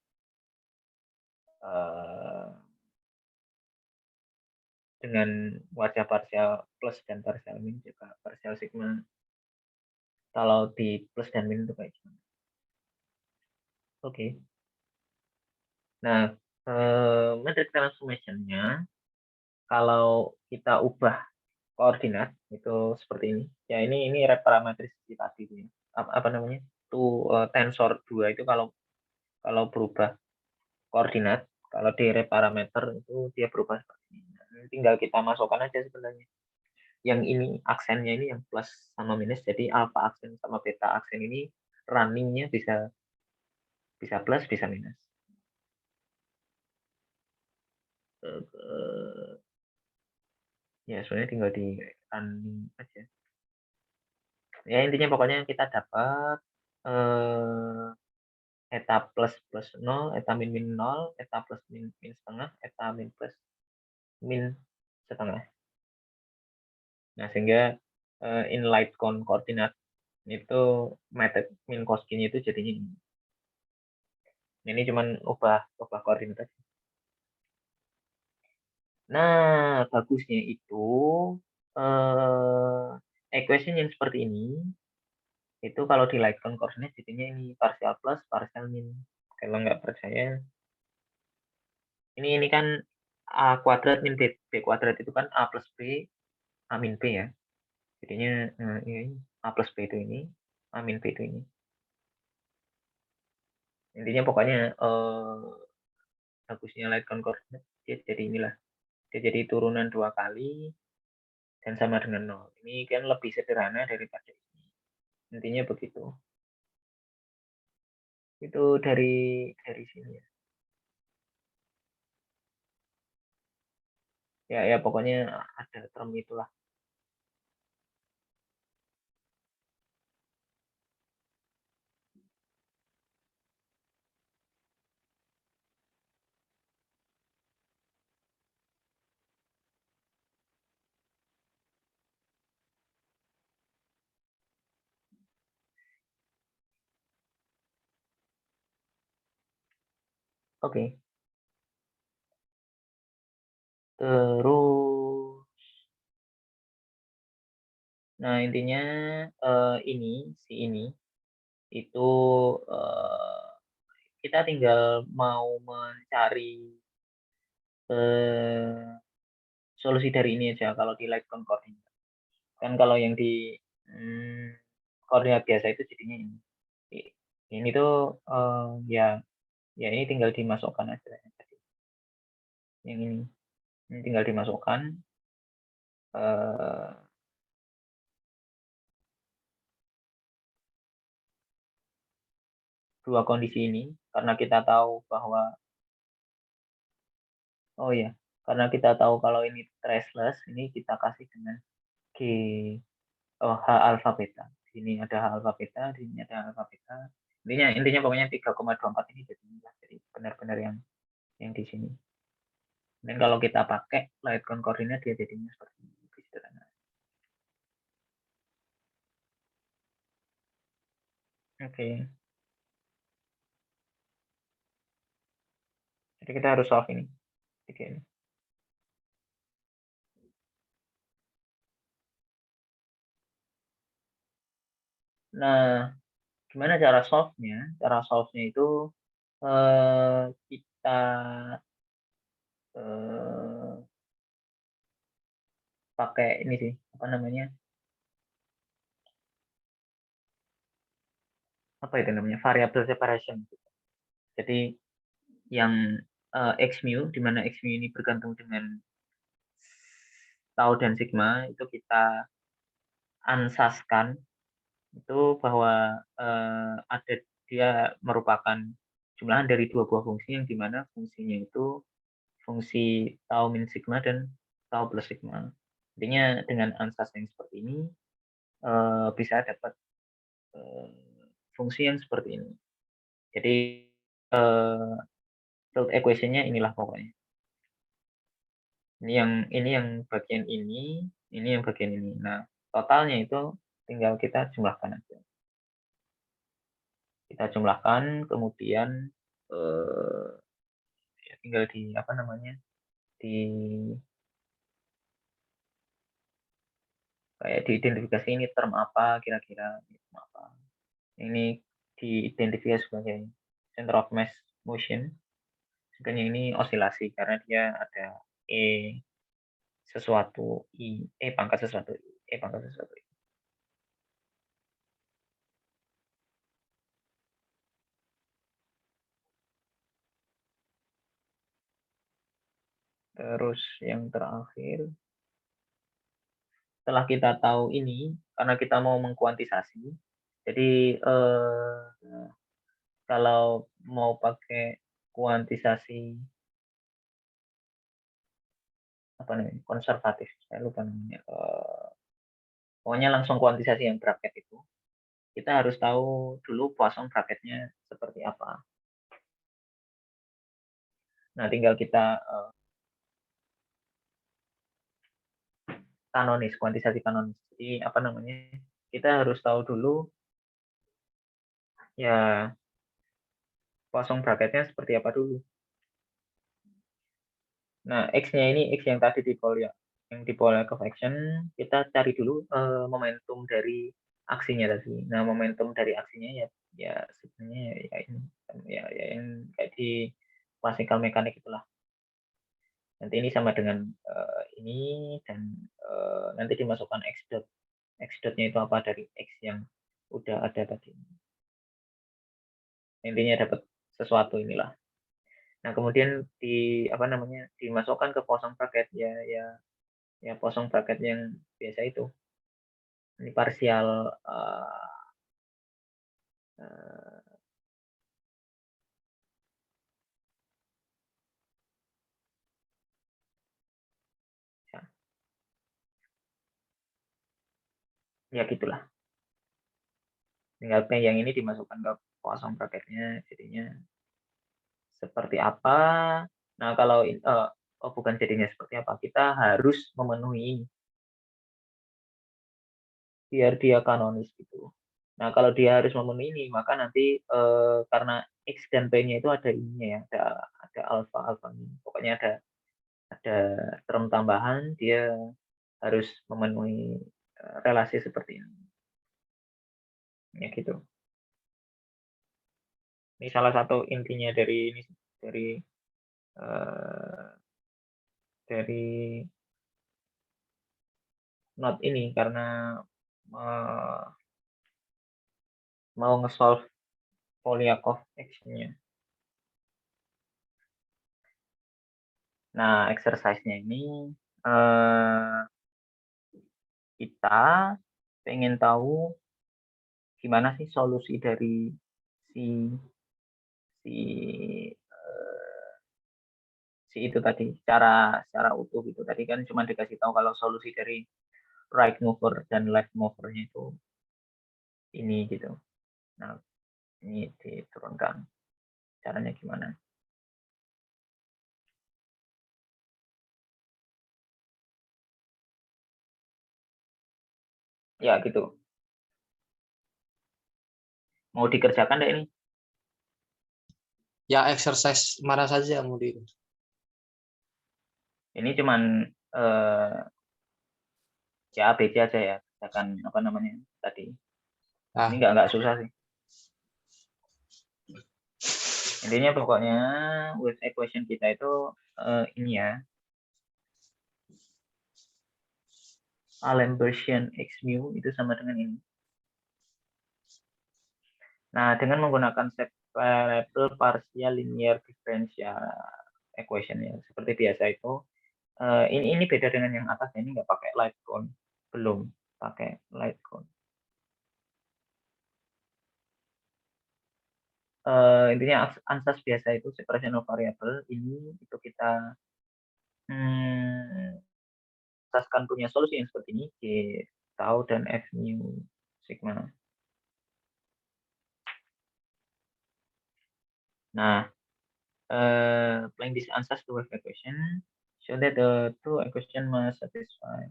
dengan wajah parsial plus dan parsial min juga parsial sigma kalau di plus dan min itu kayak gimana. Oke. Nah, metric transformation-nya kalau kita ubah koordinat itu seperti ini. Ya ini reparametrisasi tadi ya. Apa namanya? Tensor 2 itu kalau berubah koordinat, kalau di reparameter itu dia berubah seperti ini. Nah, tinggal kita masukkan aja sebenarnya. Yang ini aksennya ini yang plus sama minus, jadi alfa aksen sama beta aksen ini runningnya bisa plus bisa minus. Ya sebenarnya tinggal di running aja. Ya intinya pokoknya kita dapat eta plus 0, eta min 0, eta plus min setengah, eta min plus min setengah. Nah sehingga inline koordinat itu method min coskin itu jadinya ini. Ini cuman ubah koordinat aja. Nah bagusnya itu equation yang seperti ini itu kalau di Lightcon koordinat jadinya ini parsial plus parsial min. Kalau nggak percaya ini kan a kuadrat min b kuadrat itu kan a plus b a min b ya. Jadinya ini a plus b itu ini a min b itu ini. Intinya pokoknya bagusnya Lightcon koordinat dia jadi inilah, dia jadi turunan 2 kali dan sama dengan 0. Ini kan lebih sederhana daripada ini. Intinya begitu. Itu dari sini ya. Ya pokoknya ada term itulah. Oke. Terus nah intinya ini itu kita tinggal mau mencari solusi dari ini aja kalau di Lightcon koordinat. Kan kalau yang di koordinat biasa itu jadinya ini. Ini tuh ya ini tinggal dimasukkan aja tadi. Yang ini tinggal dimasukkan dua kondisi ini karena kita tahu bahwa karena kita tahu kalau ini traceless, ini kita kasih dengan G H alpha beta. Di sini ada H alpha beta, di sini ada alpha beta. Intinya pokoknya 3,24 ini jadi benar-benar yang di sini. Dan kalau kita pakai Lightcon koordinat dia jadinya seperti ini. Oke. Jadi kita harus solve ini. Tiga ini. Nah, gimana cara solve-nya? Cara solve-nya itu kita pakai ini sih, apa namanya? Apa itu namanya? Variable separation. Jadi yang x mu, di mana x mu ini bergantung dengan tau dan sigma, itu kita ansaskan itu bahwa ada dia merupakan jumlahan dari dua buah fungsi yang dimana fungsinya itu fungsi tau min sigma dan tau plus sigma. Intinya dengan ansas yang seperti ini bisa dapat fungsi yang seperti ini. Jadi root equation-nya inilah pokoknya. Ini yang bagian ini yang bagian ini. Nah, totalnya itu tinggal kita jumlahkan aja. Kita jumlahkan, kemudian ya tinggal di apa namanya? Kayak diidentifikasi ini term apa kira-kira, term apa. Ini diidentifikasi sebagai center of mass motion. Sedangkan yang ini osilasi karena dia ada sesuatu pangkat sesuatu pangkat sesuatu. Terus yang terakhir, setelah kita tahu ini, karena kita mau mengkuantisasi, jadi kalau mau pakai kuantisasi apa namanya, konservatif, saya lupa namanya, pokoknya langsung kuantisasi yang bracket itu, kita harus tahu dulu Poisson bracketnya seperti apa. Nah, tinggal kita kanonis, kuantisasi kanonis. Jadi apa namanya? Kita harus tahu dulu ya Poisson bracketnya seperti apa dulu. Nah, X-nya ini X yang tadi di yang di Polyakov action, kita cari dulu momentum dari aksinya tadi. Nah, momentum dari aksinya ya sebenarnya ya ini ya yang kayak di classical mechanics itulah. Nanti ini sama dengan ini dan nanti dimasukkan X dot. X dotnya itu apa dari X yang udah ada tadi. Intinya dapat sesuatu inilah. Nah, kemudian apa namanya? Dimasukkan ke Poisson bracket ya Poisson bracket yang biasa itu. Ini parsial ya gitulah. Tinggal yang ini dimasukkan ke Poisson bracketnya, jadinya seperti apa. Nah, kalau bukan jadinya seperti apa, kita harus memenuhi ini biar dia kanonis gitu. Nah, kalau dia harus memenuhi ini, maka nanti karena X dan P-nya itu ada ininya ya, ada alfa ini. Pokoknya ada term tambahan, dia harus memenuhi relasi seperti ini. Ya gitu. Ini salah satu intinya dari ini dari not ini karena mau nge-solve Polyakov action-nya. Nah, exercise-nya ini kita pengen tahu gimana sih solusi dari si si si itu tadi secara utuh gitu. Tadi kan cuma dikasih tahu kalau solusi dari right mover dan left movernya itu ini gitu. Nah, ini diturunkan. Caranya gimana? Ya gitu. Mau dikerjakan nggak ini? Ya exercise mana saja yang mau di. Ini cuman ya ABC aja ya, kerjakan apa namanya tadi. Ini Nah, nggak susah sih. Intinya pokoknya with equation kita itu ini ya, Alembert X mu itu sama dengan ini. Nah, dengan menggunakan separable partial linear differential equation ya, seperti biasa itu, ini beda dengan yang atas, ini nggak pakai light cone, belum pakai light cone. Intinya ansas biasa itu separation of variable ini itu kita asaskan punya solusi yang seperti ini G tau dan F mu sigma. Nah, applying this answers to wave equation show that the two equation must satisfy.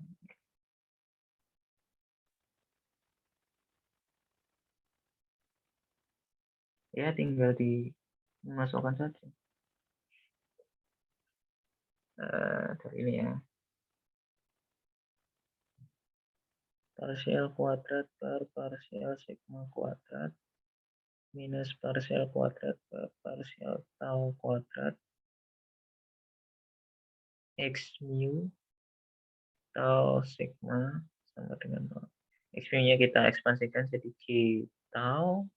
Ya, tinggal dimasukkan saja. Dari ini ya. Partial kuadrat per partial sigma kuadrat minus partial kuadrat per partial tau kuadrat X mu tau sigma sama dengan 0. X mu-nya kita ekspansikan jadi G tau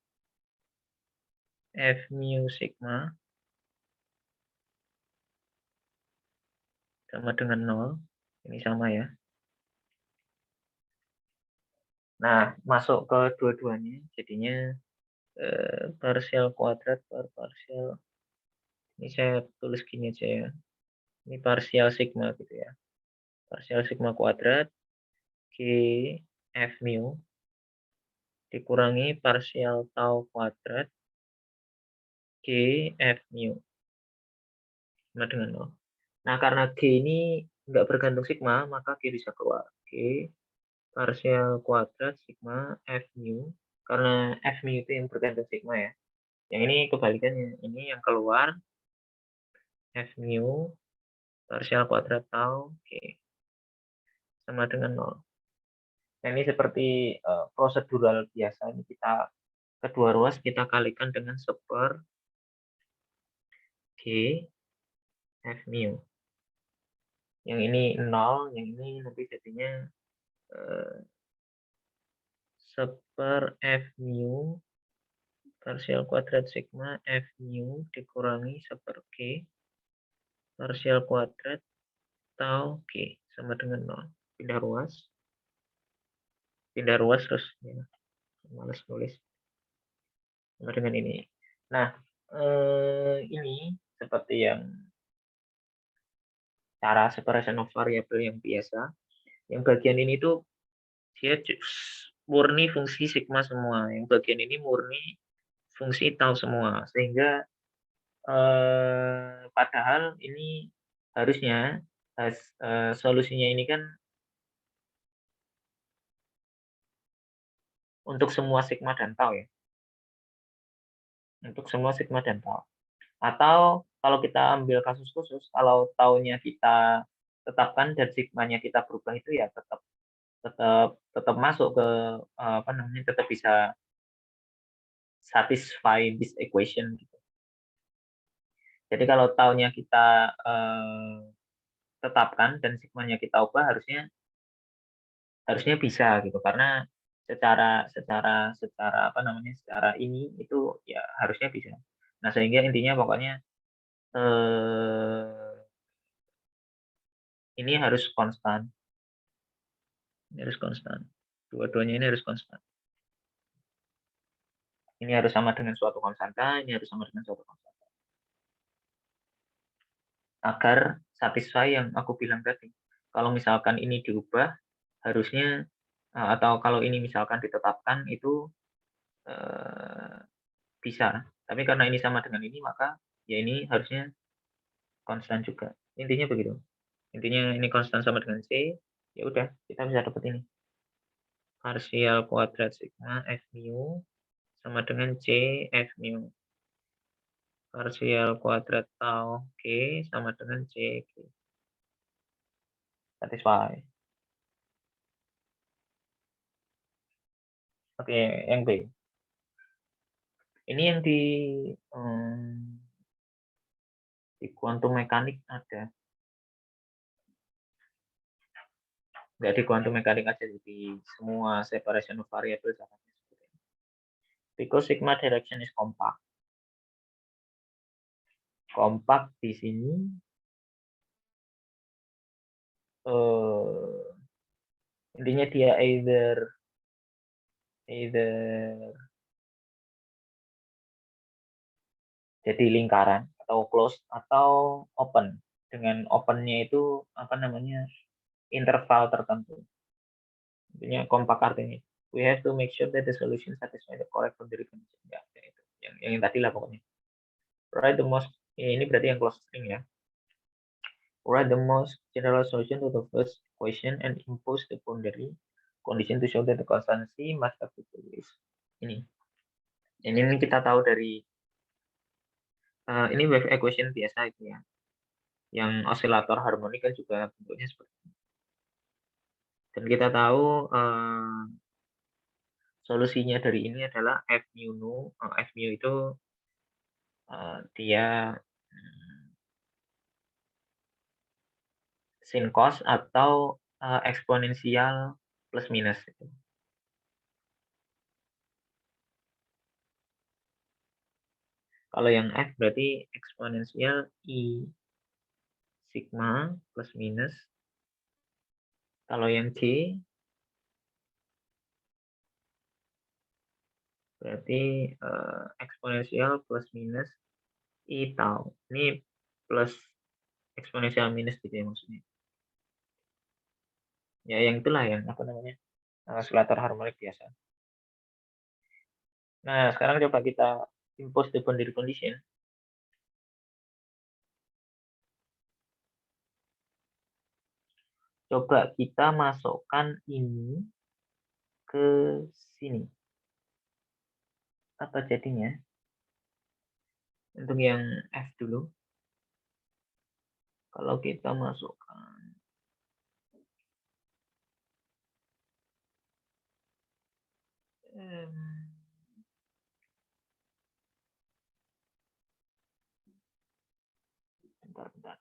F mu sigma sama dengan 0. Ini sama ya. Nah, masuk ke dua-duanya, jadinya partial kuadrat per partial. Ini saya tulis gini aja ya. Ini partial sigma gitu ya. Partial sigma kuadrat G F mu dikurangi partial tau kuadrat G F mu sama dengan 0. Nah, karena G ini nggak bergantung sigma, maka G bisa keluar. G partial kuadrat sigma F mu. Karena F mu itu yang bergantung sigma ya. Yang ini kebalikannya. Ini yang keluar F mu partial kuadrat tau G sama dengan 0. Nah, ini seperti prosedural biasa. Ini kita kedua ruas kita kalikan dengan seper G F mu. Yang ini 0, yang ini nanti jadinya seper F mu partial kuadrat sigma F mu dikurangi seper G partial kuadrat tau G sama dengan 0. Pindah ruas terus ya. Males nulis sama dengan ini. Nah, ini seperti yang cara separation of variable yang biasa. Yang bagian ini tuh dia murni fungsi sigma semua. Yang bagian ini murni fungsi tau semua. Sehingga padahal ini harusnya solusinya ini kan untuk semua sigma dan tau ya. Untuk semua sigma dan tau. Atau kalau kita ambil kasus khusus, kalau taunya kita tetapkan dan sigmanya kita berubah itu ya tetap masuk ke apa namanya, tetap bisa satisfy this equation gitu. Jadi kalau taunya kita tetapkan dan sigmanya kita ubah harusnya bisa gitu, karena secara apa namanya, secara ini itu ya harusnya bisa. Nah, sehingga intinya pokoknya ini harus konstan. Ini harus konstan. Dua-duanya ini harus konstan. Ini harus sama dengan suatu konstanta, ini harus sama dengan suatu konstanta. Agar satisfy yang aku bilang tadi. Kalau misalkan ini diubah, harusnya atau kalau ini misalkan ditetapkan itu bisa. Tapi karena ini sama dengan ini, maka ya ini harusnya konstan juga. Intinya begitu. Intinya ini konstan sama dengan C, ya udah kita bisa dapat ini. Partial kuadrat sigma F mu sama dengan C F mu. Parsial kuadrat tau G sama dengan C G. Satisfy. Oke, yang B. Ini yang di kuantum mekanik ada. Nggak di kuantum mekanik aja, di semua separation of variable. Because sigma direction is compact. Compact di sini intinya dia either jadi lingkaran atau close atau open. Dengan opennya itu apa namanya, interval tertentu. Intinya kompak artinya. We have to make sure that the solution satisfy the correct boundary condition. Ya, itu. Yang tadi lah pokoknya. Write the most, ini berarti yang close string ya. Write the most general solution to the first question and impose the boundary condition to show that the constancy must have to is. Ini kita tahu dari ini wave equation biasa itu ya. Yang osilator harmonik kan juga bentuknya seperti ini. Dan kita tahu solusinya dari ini adalah F mu. F mu itu dia sin cos atau eksponensial plus minus. Kalau yang F berarti eksponensial I sigma plus minus. Kalau yang C berarti eksponensial plus minus I tau. Ini plus eksponensial minus gitu ya maksudnya. Ya yang itulah yang apa namanya, osilator harmonik biasa. Nah sekarang coba kita impose the boundary condition. Coba kita masukkan ini ke sini. Apa jadinya? Untuk yang F dulu. Kalau kita masukkan bentar.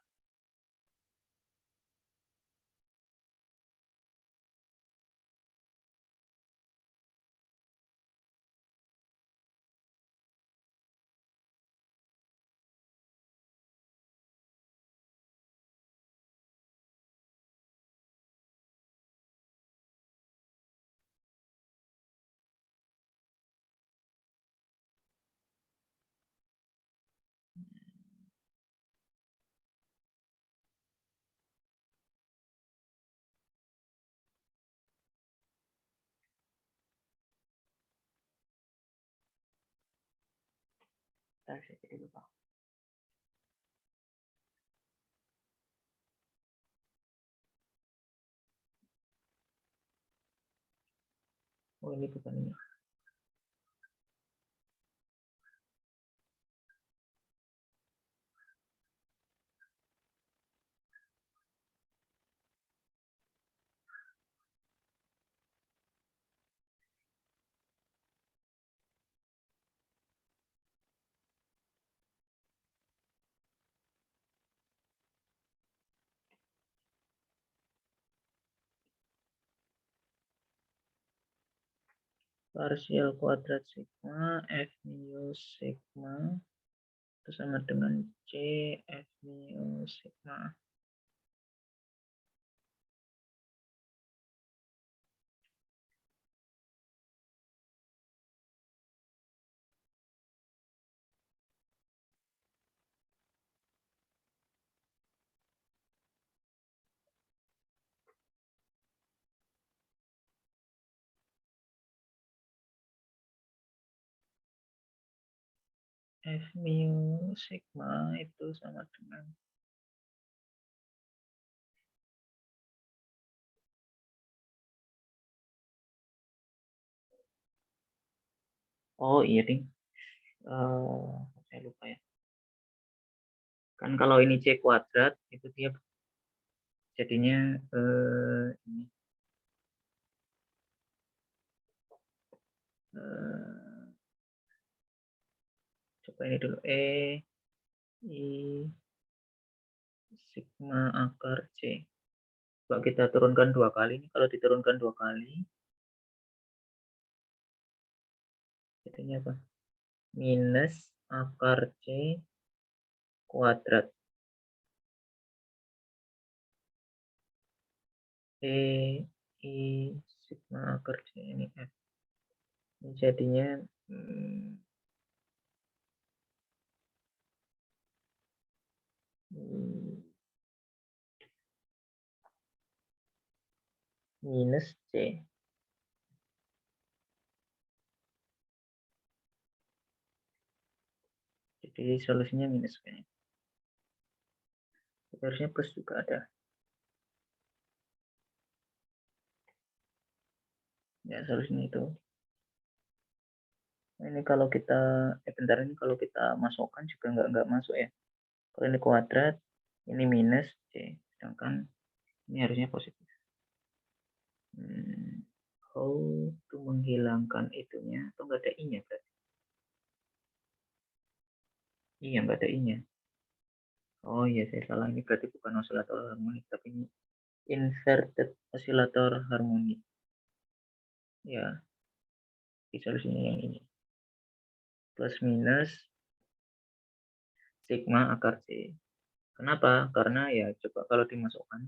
Saya jadi lupa. Oh ini bukan ini. Parsial kuadrat sigma F mu sigma itu sama dengan C F mu sigma. F mu sigma itu sama dengan Oh iya ding, saya lupa ya. Kan kalau ini C kuadrat itu dia jadinya ini coba ini dulu I sigma akar C. Coba kita turunkan 2 kali nih. Kalau diturunkan 2 kali jadinya apa? Minus akar C kuadrat I sigma akar C ini F. Ini jadinya minus C. Jadi solusinya minus kayaknya. Harusnya plus juga ada. Ya solusinya itu. Nah, ini kalau kita bentar, ini kalau kita masukkan juga nggak masuk ya. Kalau ini kuadrat, ini minus C, sedangkan ini harusnya positif. How to menghilangkan itunya, atau nggak ada i-nya berarti? Iya, nggak ada i-nya. Oh iya, saya salah. Ini berarti bukan osilator harmonik, tapi ini inverted osilator harmonik. Ya, di solusinya yang ini. Plus minus sigma akar C. Kenapa? Karena ya coba kalau dimasukkan.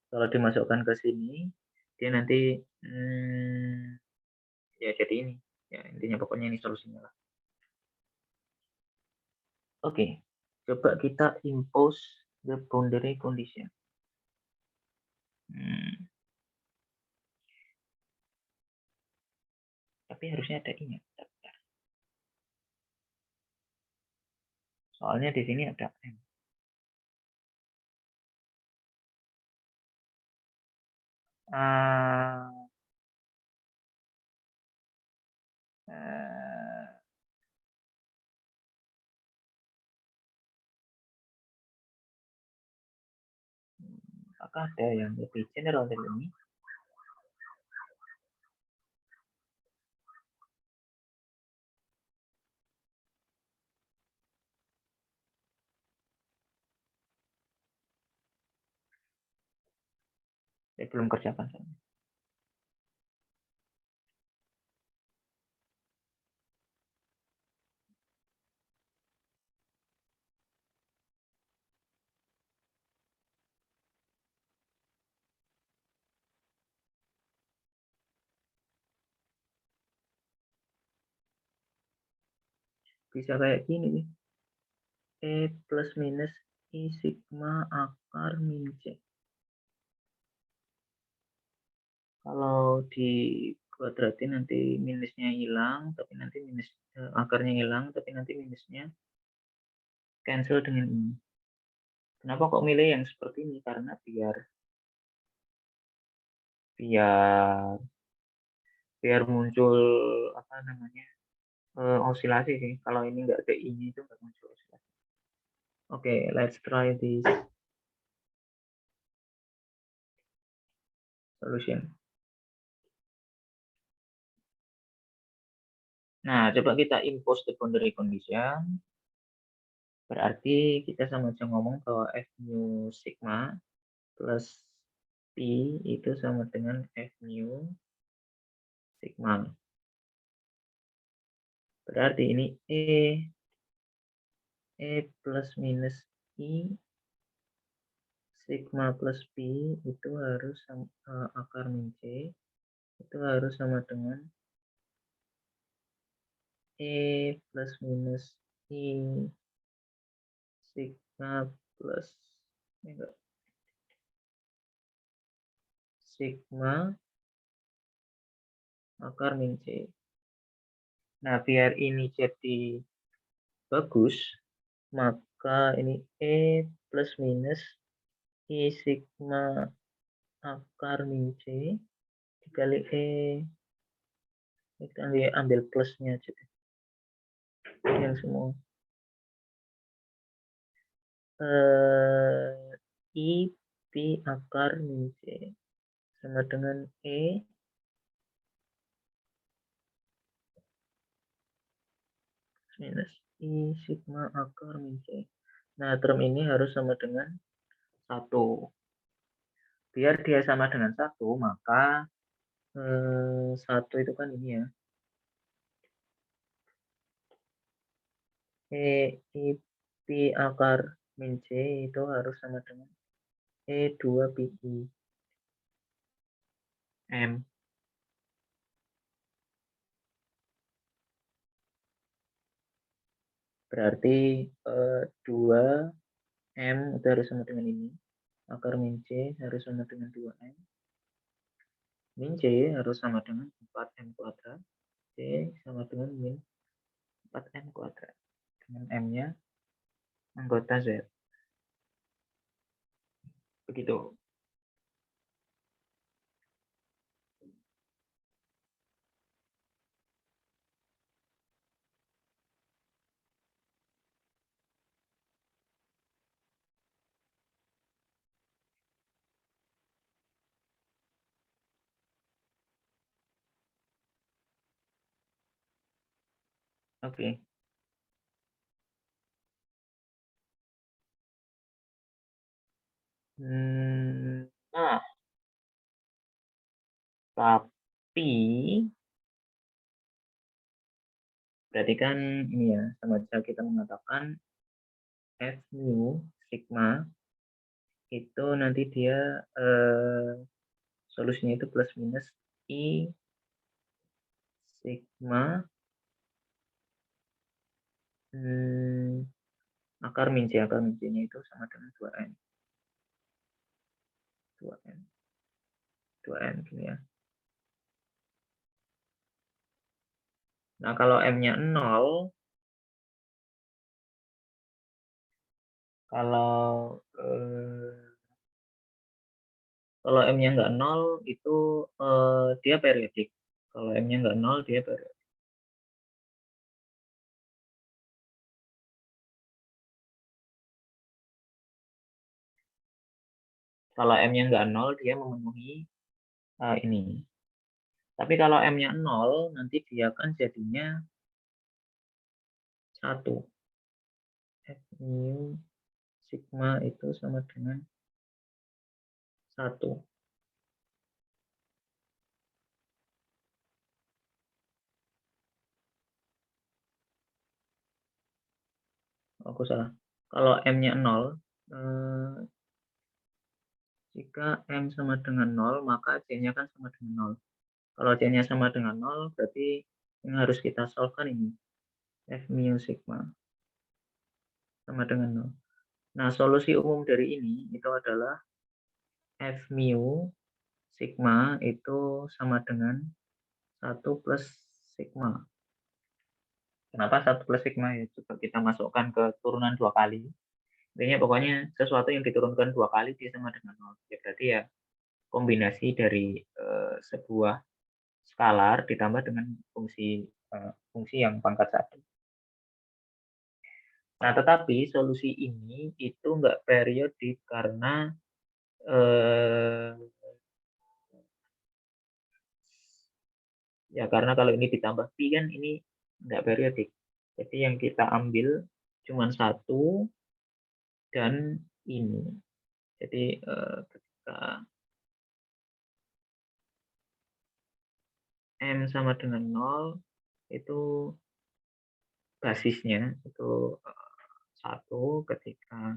Kalau dimasukkan ke sini, dia nanti ya jadi ini. Ya intinya pokoknya ini solusinya lah. Oke, coba kita impose the boundary condition. Tapi harusnya ada ini. Soalnya di sini ada M. Apakah ada yang lebih general dari ini? Saya belum kerjakan. Bisa kayak gini nih. E plus minus I sigma akar min C. Kalau di kuadratin nanti minusnya hilang, tapi nanti minus akarnya hilang, tapi nanti minusnya cancel dengan ini. Kenapa kok milih yang seperti ini? Karena biar muncul apa namanya osilasi sih. Kalau ini nggak ada ini itu nggak muncul osilasi. Oke, let's try this solution. Nah, coba kita impose the boundary condition. Berarti kita sama aja ngomong bahwa F mu sigma plus P itu sama dengan F mu sigma. Berarti ini E plus minus I sigma plus P itu harus akar min C itu harus sama dengan E plus minus I sigma plus sigma akar min C. Nah, biar ini jadi bagus, maka ini E plus minus I sigma akar min C dikali E Kita ambil plusnya aja deh. Yang semua. I P akar min C sama dengan E minus I sigma akar min C. Nah, term ini harus sama dengan 1. Biar dia sama dengan 1, maka 1 itu kan ini ya. I P akar min C itu harus sama dengan E2 pi M. Berarti 2 M itu harus sama dengan ini. Akar min C harus sama dengan 2M. Min C harus sama dengan 4M kuadrat. C sama dengan min 4M kuadrat. Dengan M-nya anggota Z. Begitu. Oke. Nah, tapi berarti kan ini ya, sama saja kita mengatakan F mu sigma itu nanti dia solusinya itu plus minus I sigma akar min C-nya itu sama dengan 2N. 2N gini ya. Nah, kalau M-nya 0, kalau M-nya nggak 0 itu dia periodik. Kalau M-nya nggak 0 dia periodik. Kalau M-nya nggak 0 dia memenuhi ini. Tapi kalau M-nya 0 nanti dia kan jadinya 1. F mu sigma itu sama dengan 1. Aku salah. Kalau M-nya 0, jika M sama dengan 0, maka C-nya kan sama dengan 0. Kalau C-nya sama dengan 0, berarti yang harus kita solve kan ini. F mu sigma sama dengan 0. Nah, solusi umum dari ini itu adalah F mu sigma itu sama dengan 1 plus sigma. Kenapa 1 plus sigma? Ya, coba kita masukkan ke turunan 2 kali. Intinya pokoknya sesuatu yang diturunkan 2 kali dia sama dengan 0. Ya, berarti ya kombinasi dari sebuah skalar ditambah dengan fungsi yang pangkat 1. Nah, tetapi solusi ini itu enggak periodik karena ya karena kalau ini ditambah pi kan ini enggak periodik. Jadi yang kita ambil cuma 1 dan ini. Jadi ketika M sama dengan 0 itu basisnya itu 1, ketika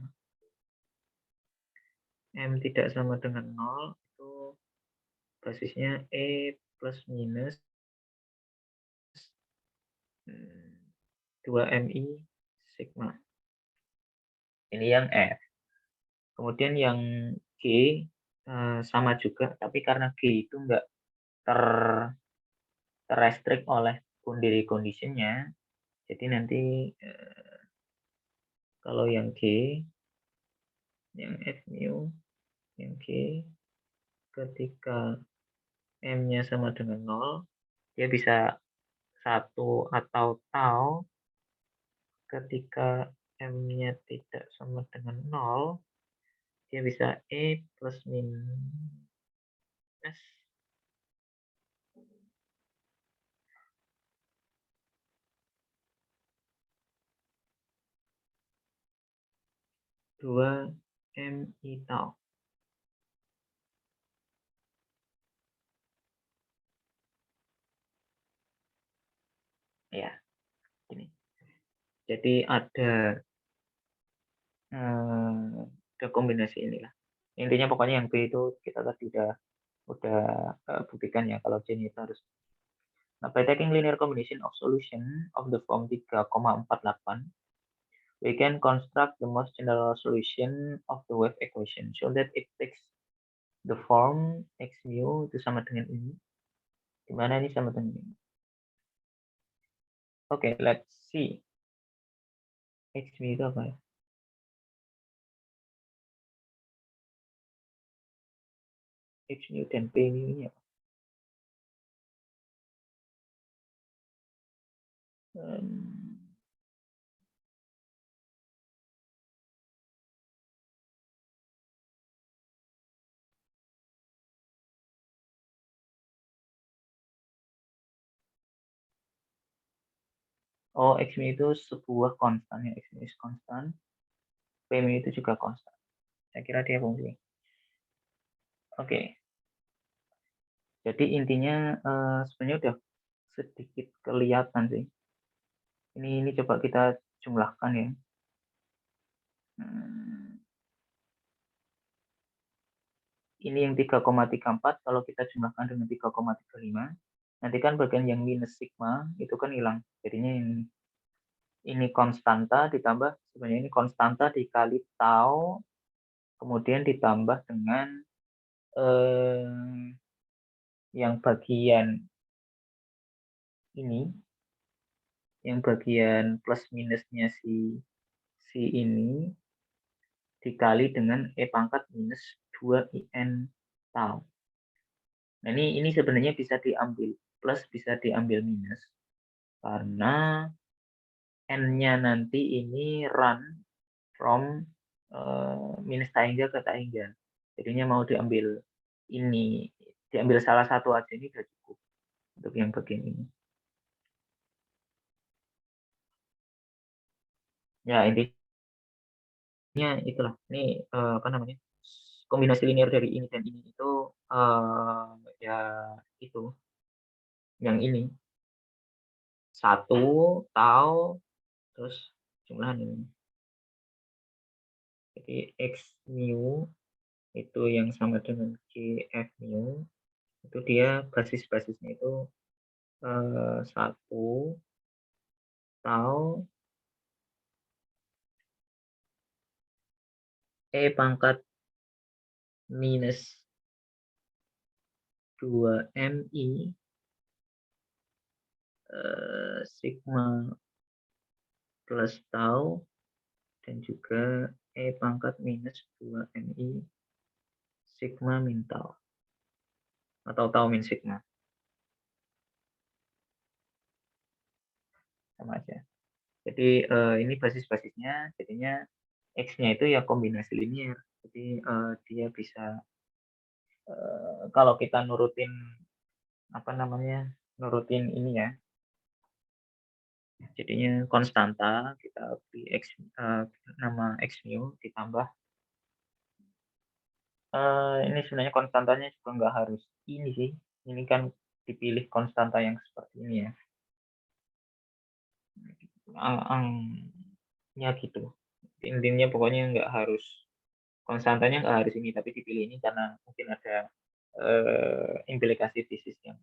M tidak sama dengan 0 itu basisnya E plus minus 2MI sigma. Ini yang F. Kemudian yang G sama juga, tapi karena G itu enggak terrestrict oleh boundary condition-nya, jadi nanti kalau yang G, yang F mu, yang G, ketika M-nya sama dengan 0, dia bisa 1 atau tau ketika M-nya tidak sama dengan 0, dia bisa E plus minus 2 MI tau. Ya, ini. Jadi ada kombinasi inilah. Intinya pokoknya yang B itu kita tadi udah buktikan ya kalau J itu harus. Nah, by taking linear combination of solution of the form 3,48, we can construct the most general solution of the wave equation so that it takes the form x mu itu sama dengan ini. Dimana ini sama dengan ini? Oke, let's see. X mu itu apa ya? X mu dan P mu ini apa? Oh, X mu itu sebuah konstan ya. X mu is konstan. P mu itu juga konstan. Saya kira dia fungsi. Oke. Jadi intinya sebenarnya udah sedikit kelihatan sih. Ini coba kita jumlahkan ya. Ini yang 3,34 kalau kita jumlahkan dengan 3,35, nanti kan bagian yang minus sigma itu kan hilang. Jadinya ini konstanta ditambah, sebenarnya ini konstanta dikali tau, kemudian ditambah dengan yang bagian ini, yang bagian plus minusnya si ini dikali dengan E pangkat minus 2IN tau. Nah, ini sebenarnya bisa diambil plus, bisa diambil minus. Karena N-nya nanti ini run from minus tanggal ke tanggal. Jadinya mau diambil ini, diambil salah satu aja, ini udah cukup untuk yang bagian ini. Ya, intinya itulah. Ini apa namanya? Kombinasi linear dari ini dan ini itu ya itu yang ini 1 tau terus jumlahan ini. Jadi X mu itu yang sama dengan GF mu itu dia basis-basisnya itu 1 tau E pangkat minus 2 MI sigma plus tau dan juga E pangkat minus 2 MI sigma min tau atau tau min sigma. Sama aja. Jadi ini basis-basisnya, jadinya X-nya itu ya kombinasi linear. Jadi dia bisa kalau kita nurutin apa namanya, nurutin ini ya. Jadinya konstanta kita beri X nama X mu ditambah ini sebenarnya konstantanya juga nggak harus ini sih. Ini kan dipilih konstanta yang seperti ini ya. Ya gitu. Intinya pokoknya nggak harus konstantanya nggak harus ini, tapi dipilih ini karena mungkin ada implikasi fisis yang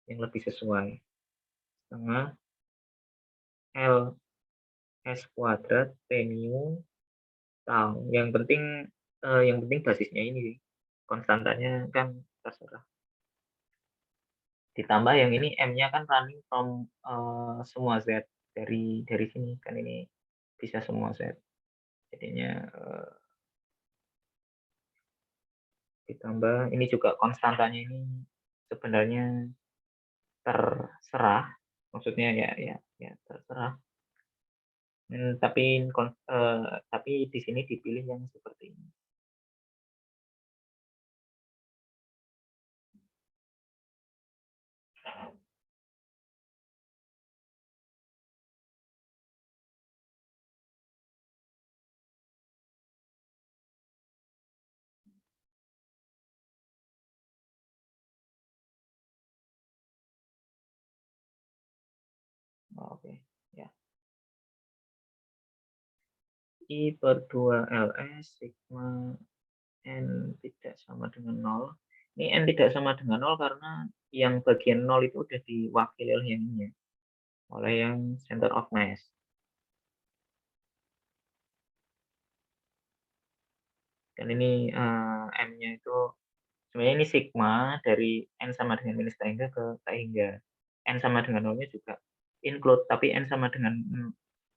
lebih sesuai. Setengah L S kuadrat P mu tau. Yang penting basisnya ini sih. Konstantanya kan terserah. Ditambah yang ini M-nya kan running from semua Z dari sini kan ini bisa semua Z. Jadinya ditambah ini juga konstantanya ini sebenarnya terserah Maksudnya ya terserah. Tapi di sini dipilih yang seperti ini. Oke, ya. I per 2LS sigma N tidak sama dengan 0. Ini N tidak sama dengan 0 karena yang bagian 0 itu udah diwakili oleh yang ini, oleh yang center of mass. Dan ini M-nya itu sebenarnya ini sigma dari N sama dengan minus T hingga ke T hingga. N sama dengan 0-nya juga include, tapi N sama dengan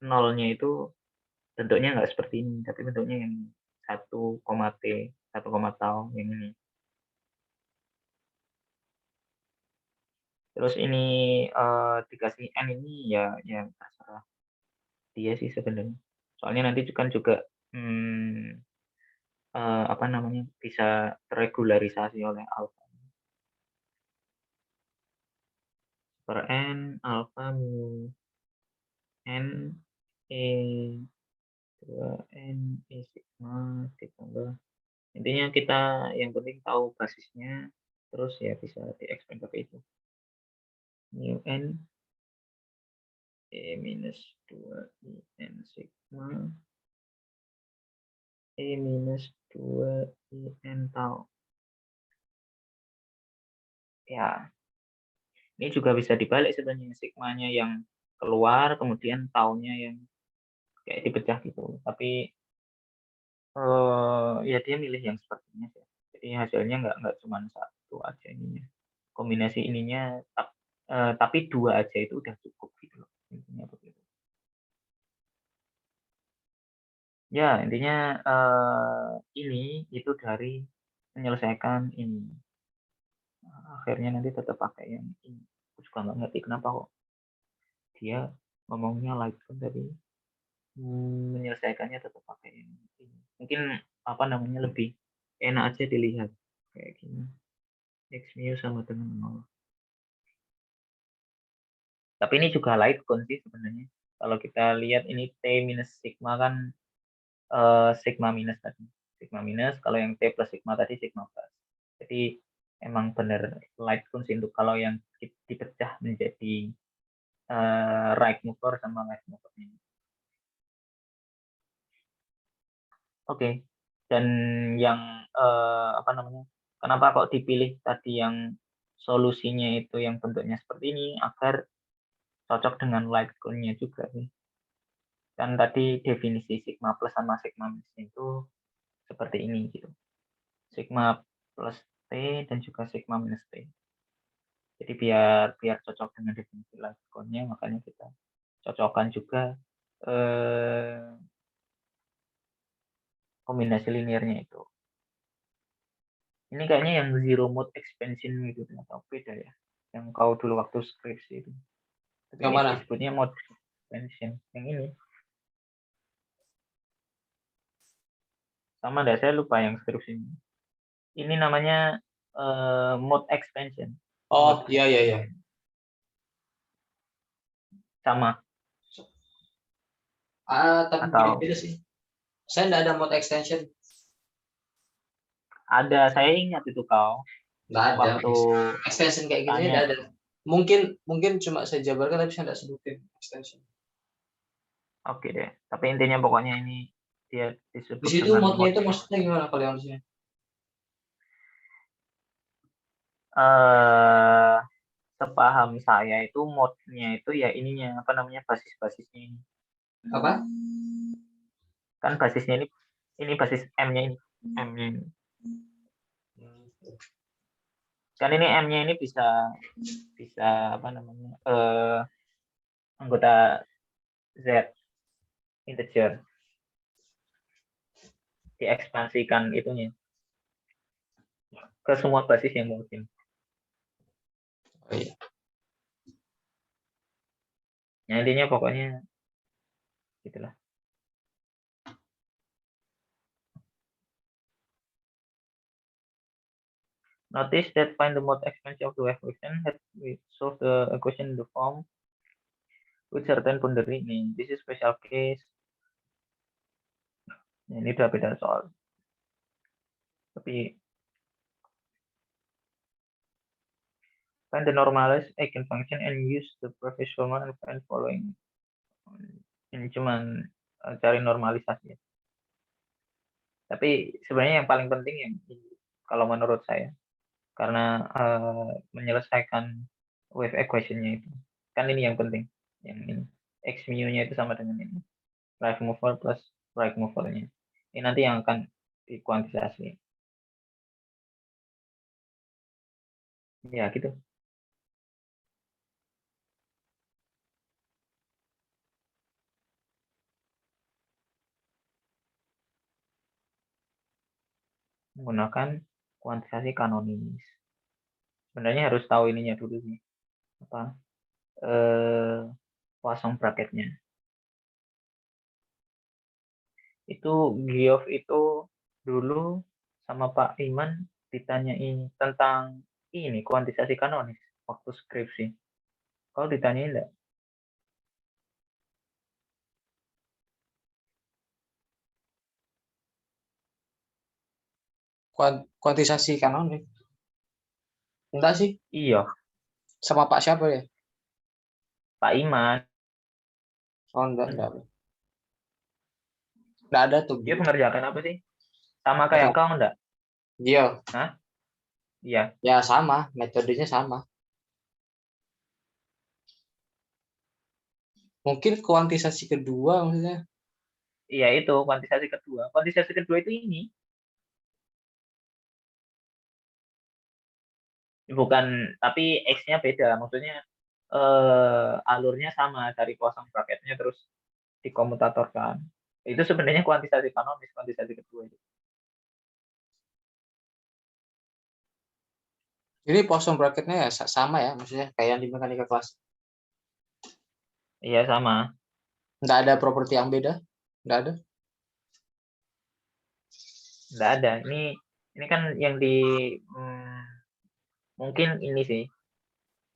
0-nya itu bentuknya nggak seperti ini, tapi bentuknya yang 1, T, 1, tau, yang ini. Terus ini dikasih N ini ya terserah dia sih sebenarnya. Soalnya nanti kan juga bisa terregularisasi oleh alfa. Per N alfa mu N E 2N E sigma ditambah. Intinya kita yang penting tahu basisnya, terus ya bisa diekspand pakai itu. Mu N E minus 2 I N sigma E minus 2 I N tau. Ya, ini juga bisa dibalik sebenarnya, sigmanya yang keluar, kemudian taunya yang kayak dipecah gitu. Tapi ya dia milih yang sepertinya sih. Jadi hasilnya nggak cuma satu aja ininya. Kombinasi ininya, tapi 2 aja itu udah cukup gitu loh. Intinya begitu. Ya, intinya ini itu dari menyelesaikan ini. Akhirnya nanti tetap pakai yang ini. Aku juga nggak ngerti kenapa kok dia ngomongnya Lightroom tapi menyelesaikannya tetap pakai yang ini. Mungkin lebih enak aja dilihat kayak gini. X mu sama dengan 0. Tapi ini juga Litecoin sih sebenarnya. Kalau kita lihat ini T minus sigma kan sigma minus tadi. Sigma minus, kalau yang T plus sigma tadi sigma plus. Jadi emang benar Litecoin sih untuk kalau yang dipecah menjadi right mover sama left mover ini. Oke. Dan yang kenapa kok dipilih tadi yang solusinya itu yang bentuknya seperti ini agar cocok dengan Litecoin-nya juga sih. Kan tadi definisi sigma plus sama sigma minus itu seperti ini gitu. Sigma plus T dan juga sigma minus T. Jadi biar cocok dengan definisi Litecoin-nya, makanya kita cocokkan juga kombinasi linearnya itu. Ini kayaknya yang zero mode expansion gitu atau beda ya. Yang kau dulu waktu skripsi itu. Tapi Yang ini mana? disebutnya mode expansion. Yang ini. Sama deh, saya lupa yang skripsi ini. Ini namanya mode expansion. Oh, iya, iya, iya. Sama. Tapi Atau beda sih. Saya nggak ada mode extension. ada, saya ingat itu kau. Nggak ada. Waktu Extension kayak gini tanya. nggak ada. Mungkin cuma saya jabarkan tapi saya nggak sebutin extension. Oke deh. Tapi intinya pokoknya ini dia Di disebut situ dengan mode-nya mode itu maksudnya gimana kalau yang di sini? sepaham saya itu mode-nya itu ya ininya basis-basisnya ini. Apa? Kan basisnya ini basis M-nya ini. M-nya ini. Kan ini M-nya ini bisa anggota Z integer diekspansikan itunya ke semua basis yang mungkin. Oh, iya. Ya intinya pokoknya gitulah. Notice that find the most expensive of the wave equation had we solve the equation in the form with certain boundary. Nih, this is special case. Nah, ini udah beda soal. Tapi find the normalized eigenfunction and use the previous formula and find following. Ini cuman cari normalisasi. Tapi sebenarnya yang paling penting yang kalau menurut saya karena menyelesaikan wave equation-nya itu kan ini yang penting, yang ini x mu-nya itu sama dengan ini right mover plus right mover-nya. Ini nanti yang akan dikuantisasi. Ya gitu. Menggunakan kuantisasi kanonis. Sebenarnya harus tahu ininya dulu nih. Apa? Poisson bracketnya. Itu Geoff itu dulu sama Pak Iman ditanyain tentang ini kuantisasi kanonis waktu skripsi. Kau ditanyain enggak? Kuantisasi kanonik. Enggak sih. Iya, Sama Pak siapa ya? Pak Iman. Oh, enggak. Enggak ada tuh. Dia mengerjakan apa sih? Sama kayak kau enggak? Dia. Hah? Iya. Ya sama, metodenya sama. Mungkin kuantisasi kedua maksudnya. Iya itu kuantisasi kedua. Kuantisasi kedua itu ini. Bukan, tapi X-nya beda. Maksudnya alurnya sama dari Poisson bracketnya terus dikomutatorkan. Itu sebenarnya kuantisasi kanonis, kuantisasi kedua itu. Ini Poisson bracketnya ya sama ya, maksudnya kayak yang di mekanika kelas. Iya sama. Nggak ada properti yang beda, nggak ada. Nggak ada. Ini kan yang di mungkin ini sih.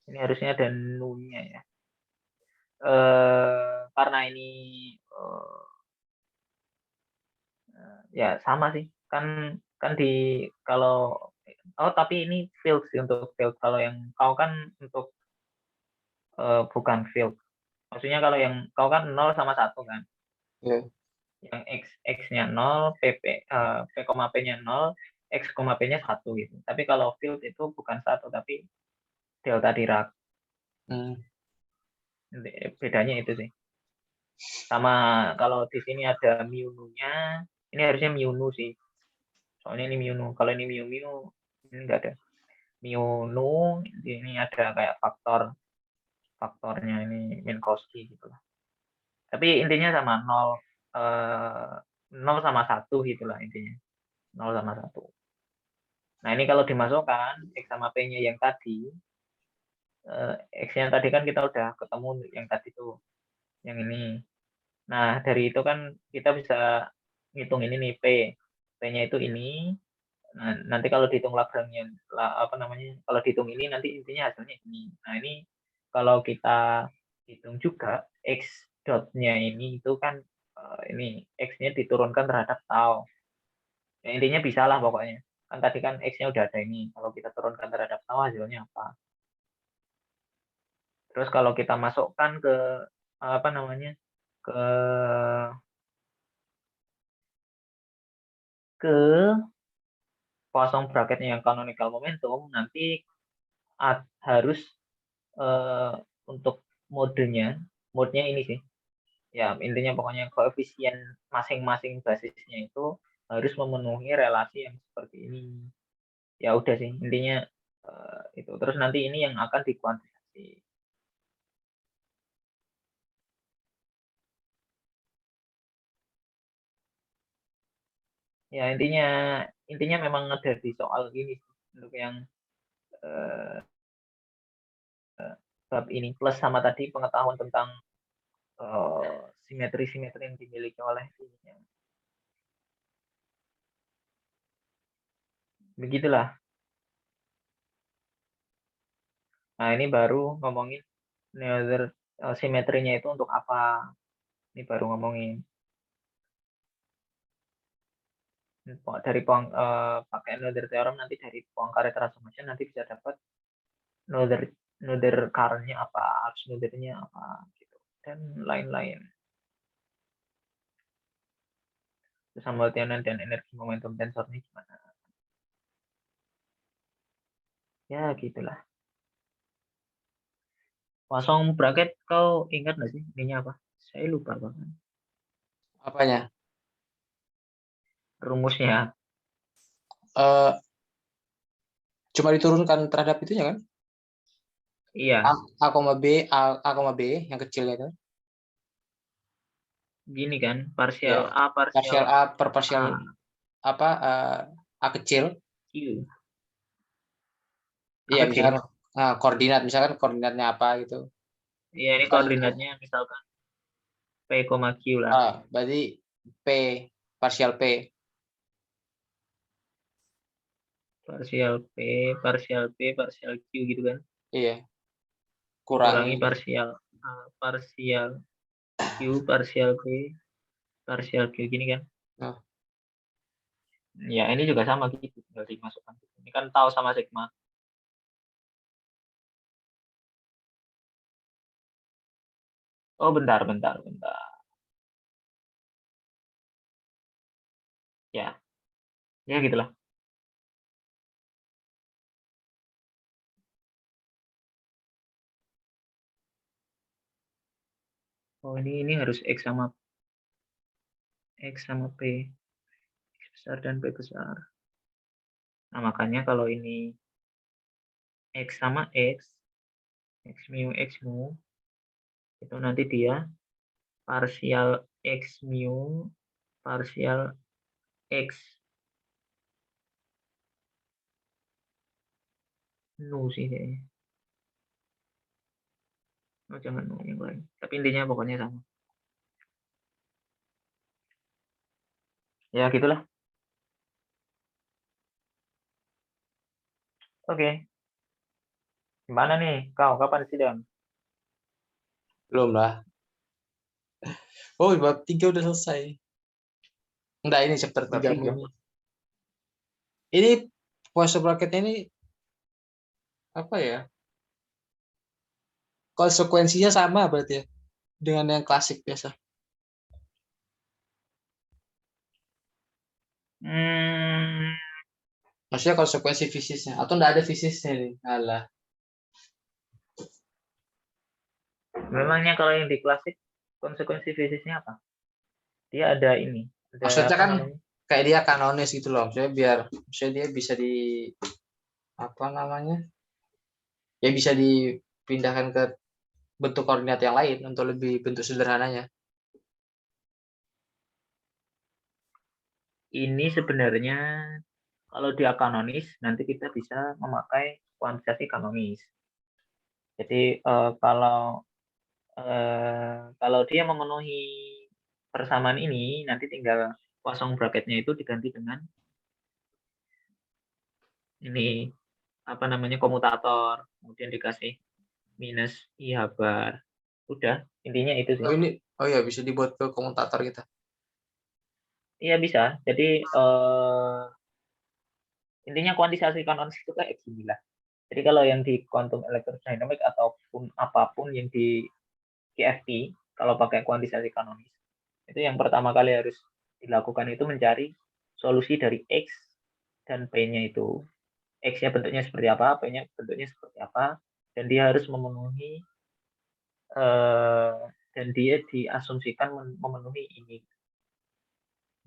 Ini harusnya ada nunya ya. Karena ini ya sama sih. Kan di kalau tapi ini field sih untuk field. Kalau yang kau kan untuk bukan field. Maksudnya kalau yang kau kan 0 sama 1 kan. Ya. Yang X-nya 0, P, P,nya 0, X, P-nya 1 gitu. Tapi kalau field itu bukan 1 tapi delta Dirac. Bedanya itu sih. Sama kalau di sini ada mu nu-nya, ini harusnya mu nu sih. Soalnya ini mu nu. Kalau ini mu ini enggak ada. Mu nu ini ada kayak faktornya ini Minkowski gitu lah. Tapi intinya sama 0 sama 1 gitulah intinya. 0 sama 1. Nah, ini kalau dimasukkan X sama P-nya yang tadi, X-nya tadi kan kita udah ketemu yang tadi tuh, yang ini. Nah, dari itu kan kita bisa ngitung ini nih, P-nya itu ini. Nah, nanti kalau dihitung Lagrange apa namanya? Kalau dihitung ini nanti intinya hasilnya ini. Nah, ini kalau kita hitung juga X dot-nya ini itu kan ini X-nya diturunkan terhadap tau. Ya, intinya bisa lah pokoknya. Kan tadi kan X-nya udah ada ini. Kalau kita turunkan terhadap tau hasilnya apa. Terus kalau kita masukkan ke apa namanya? ke Poisson bracketnya yang canonical momentum nanti harus untuk modenya ini sih. Ya, intinya pokoknya koefisien masing-masing basisnya itu harus memenuhi relasi yang seperti ini. Ya udah sih, intinya itu. Terus nanti ini yang akan dikuantisasi. Ya, intinya memang ada di soal ini untuk yang bab ini plus sama tadi pengetahuan tentang simetri-simetri yang dimiliki oleh ininya. Begitulah. Nah, ini baru ngomongin Noether simetrinya itu untuk apa. Ini baru ngomongin. Dari pakai Noether theorem nanti dari Poincare transformation nanti bisa dapat Noether current-nya apa, arcs Noether-nya apa gitu dan lain-lain. Terus Hamiltonian dan energi momentum tensornya gimana? Ya gitulah. Poisson bracket kau ingat nggak sih ininya apa? Saya lupa banget. Apanya? Rumusnya. Cuma diturunkan terhadap itunya kan? Iya. A, A, B yang kecilnya itu. Gini kan, partial Ya. A, partial Partial A per partial A, apa A kecil. Q. A Iya, kecil. misalkan koordinat, misalkan koordinatnya apa gitu. Iya, ini Misalkan itu. koordinatnya misalkan P, Q lah. Berarti P partial P. Partial P, partial Q gitu kan. Iya. Kurangi Kurangi. partial A, partial Q, partial P, partial Q gini kan. Nah, Ya, ini juga sama gitu, tinggal dimasukkan. Ini kan tahu sama sigma. Oh, bentar. Ya, ya gitulah. Oh, ini harus X sama P. X besar dan P besar. Nah, makanya kalau ini X sama X mu, itu nanti dia partial X mu, partial X nu sih kayaknya. Oh, jangan nu yang lain. Tapi intinya pokoknya sama. Ya, gitulah. Oke. Gimana nih? Kau kapan sidang? belum lah. Oh, bab 3 udah selesai. Enggak, ini chapter Bab 3 3. ini. Ini Poisson bracket ini apa ya? Konsekuensinya sama berarti ya dengan yang klasik biasa. Hmm, Maksudnya konsekuensi fisisnya atau enggak ada fisisnya nih? Alah. memangnya kalau yang di klasik konsekuensi fisisnya apa? Dia ada ini, ada Maksudnya apa kan namanya? kayak dia kanonis gitu loh. Maksudnya dia bisa di apa namanya? Ya bisa dipindahkan ke bentuk koordinat yang lain untuk lebih bentuk sederhananya. Ini sebenarnya kalau dia kanonis nanti kita bisa memakai kuantitasasi kanonis. Jadi kalau dia memenuhi persamaan ini nanti tinggal kosong bracketnya itu diganti dengan ini apa namanya komutator, kemudian dikasih minus I bar. Udah, intinya itu sih. Oh ya bisa dibuat ke komutator kita. Iya bisa. Jadi intinya kuantisasi kanonis itu kayak gini lah. Jadi kalau yang di quantum electrodynamic ataupun apapun yang di QFT, kalau pakai kuantisasi kanonis, itu yang pertama kali harus dilakukan itu mencari solusi dari X dan P-nya itu. X-nya bentuknya seperti apa, P-nya bentuknya seperti apa, dan dia harus memenuhi dan dia diasumsikan memenuhi ini.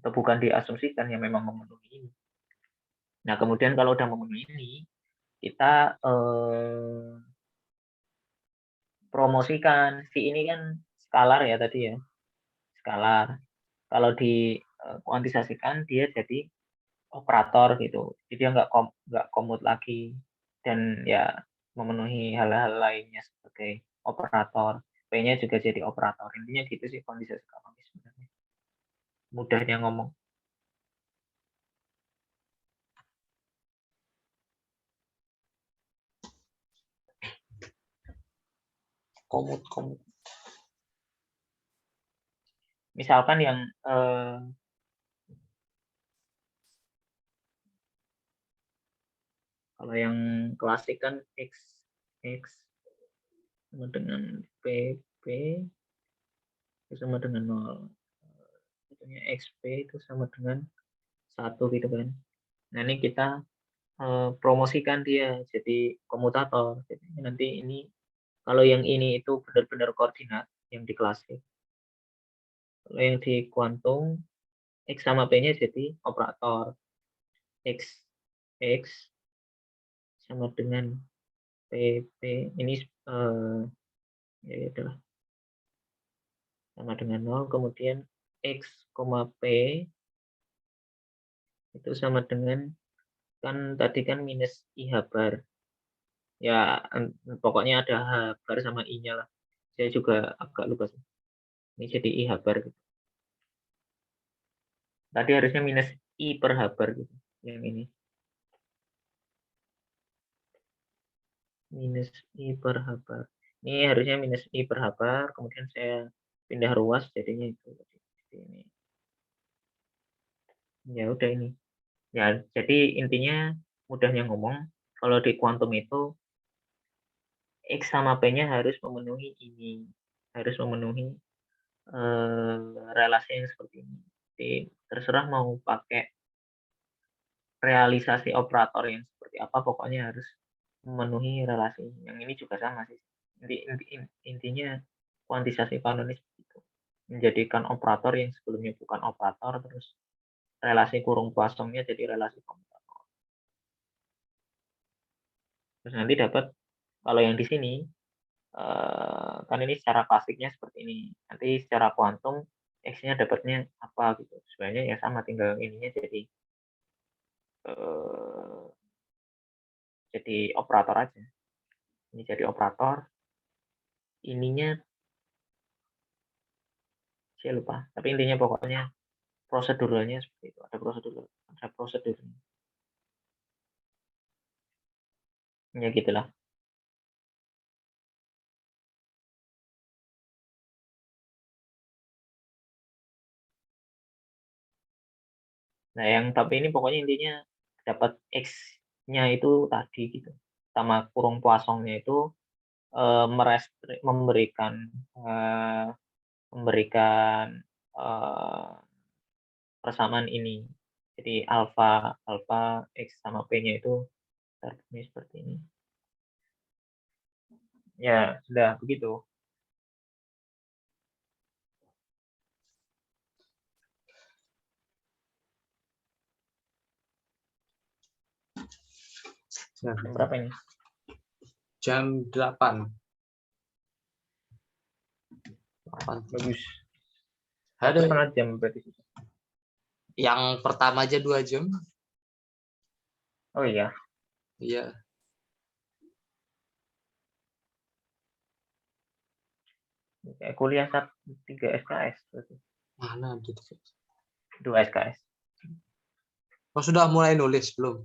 Atau bukan diasumsikan, yang memang memenuhi ini. Nah, kemudian kalau udah memenuhi ini, kita promosikan. Si ini kan skalar ya tadi ya, skalar. Kalau di kuantisasikan dia jadi operator gitu. Jadi dia nggak komut lagi dan ya memenuhi hal-hal lainnya sebagai operator. P-nya juga jadi operator. Intinya gitu sih kondisi kanonis sebenarnya. Mudahnya ngomong. Komut. Misalkan yang kalau yang klasik kan X sama dengan PP itu sama dengan 0. Contohnya XP itu sama dengan 1 gitu kan. Nah, ini kita promosikan dia jadi komutator. Jadi nanti ini kalau yang ini itu benar-benar koordinat yang di klasik. Kalau yang di kuantum X sama P-nya jadi operator. X sama dengan PP ini ya adalah sama dengan 0, kemudian X, P itu sama dengan, kan tadi kan minus I habar. Ya, pokoknya ada habar sama I-nya lah. Saya juga agak lupa sih. Ini jadi I habar gitu. Tadi harusnya minus I per habar gitu. Yang ini. Minus I per habar. Ini harusnya minus I per habar, kemudian saya pindah ruas jadinya itu. Jadi ini. Ya udah ini. Ya, jadi intinya mudahnya ngomong, kalau di kuantum itu X sama P-nya harus memenuhi ini. Harus memenuhi relasi yang seperti ini. Jadi terserah mau pakai realisasi operator yang seperti apa, pokoknya harus memenuhi relasi. Yang ini juga sama sih. Intinya kuantisasi kanonis itu menjadikan operator yang sebelumnya bukan operator, terus relasi kurung Poissonnya jadi relasi komutator. Terus nanti dapat, kalau yang di sini kan ini secara klasiknya seperti ini. Nanti secara kuantum X-nya dapatnya apa gitu. Sebenarnya ya sama, tinggal ininya jadi operator aja. Ini jadi operator. Ininya saya lupa. Tapi intinya pokoknya prosedurnya seperti itu. Ada prosedurnya. Ya gitulah. Nah, yang tapi ini pokoknya intinya dapat X-nya itu tadi gitu. Sama kurung Poissonnya itu memberikan persamaan ini. Jadi alfa X sama P-nya itu seperti ini. Ya, sudah begitu. Jam berapa ini? Jam 8. Bagus. Ada 1,5 jam berarti. yang pertama aja 2 jam. Oh iya. Iya. Kayak kuliah 3 SKS berarti. Mana gitu? 2 SKS. Oh, sudah mulai nulis belum?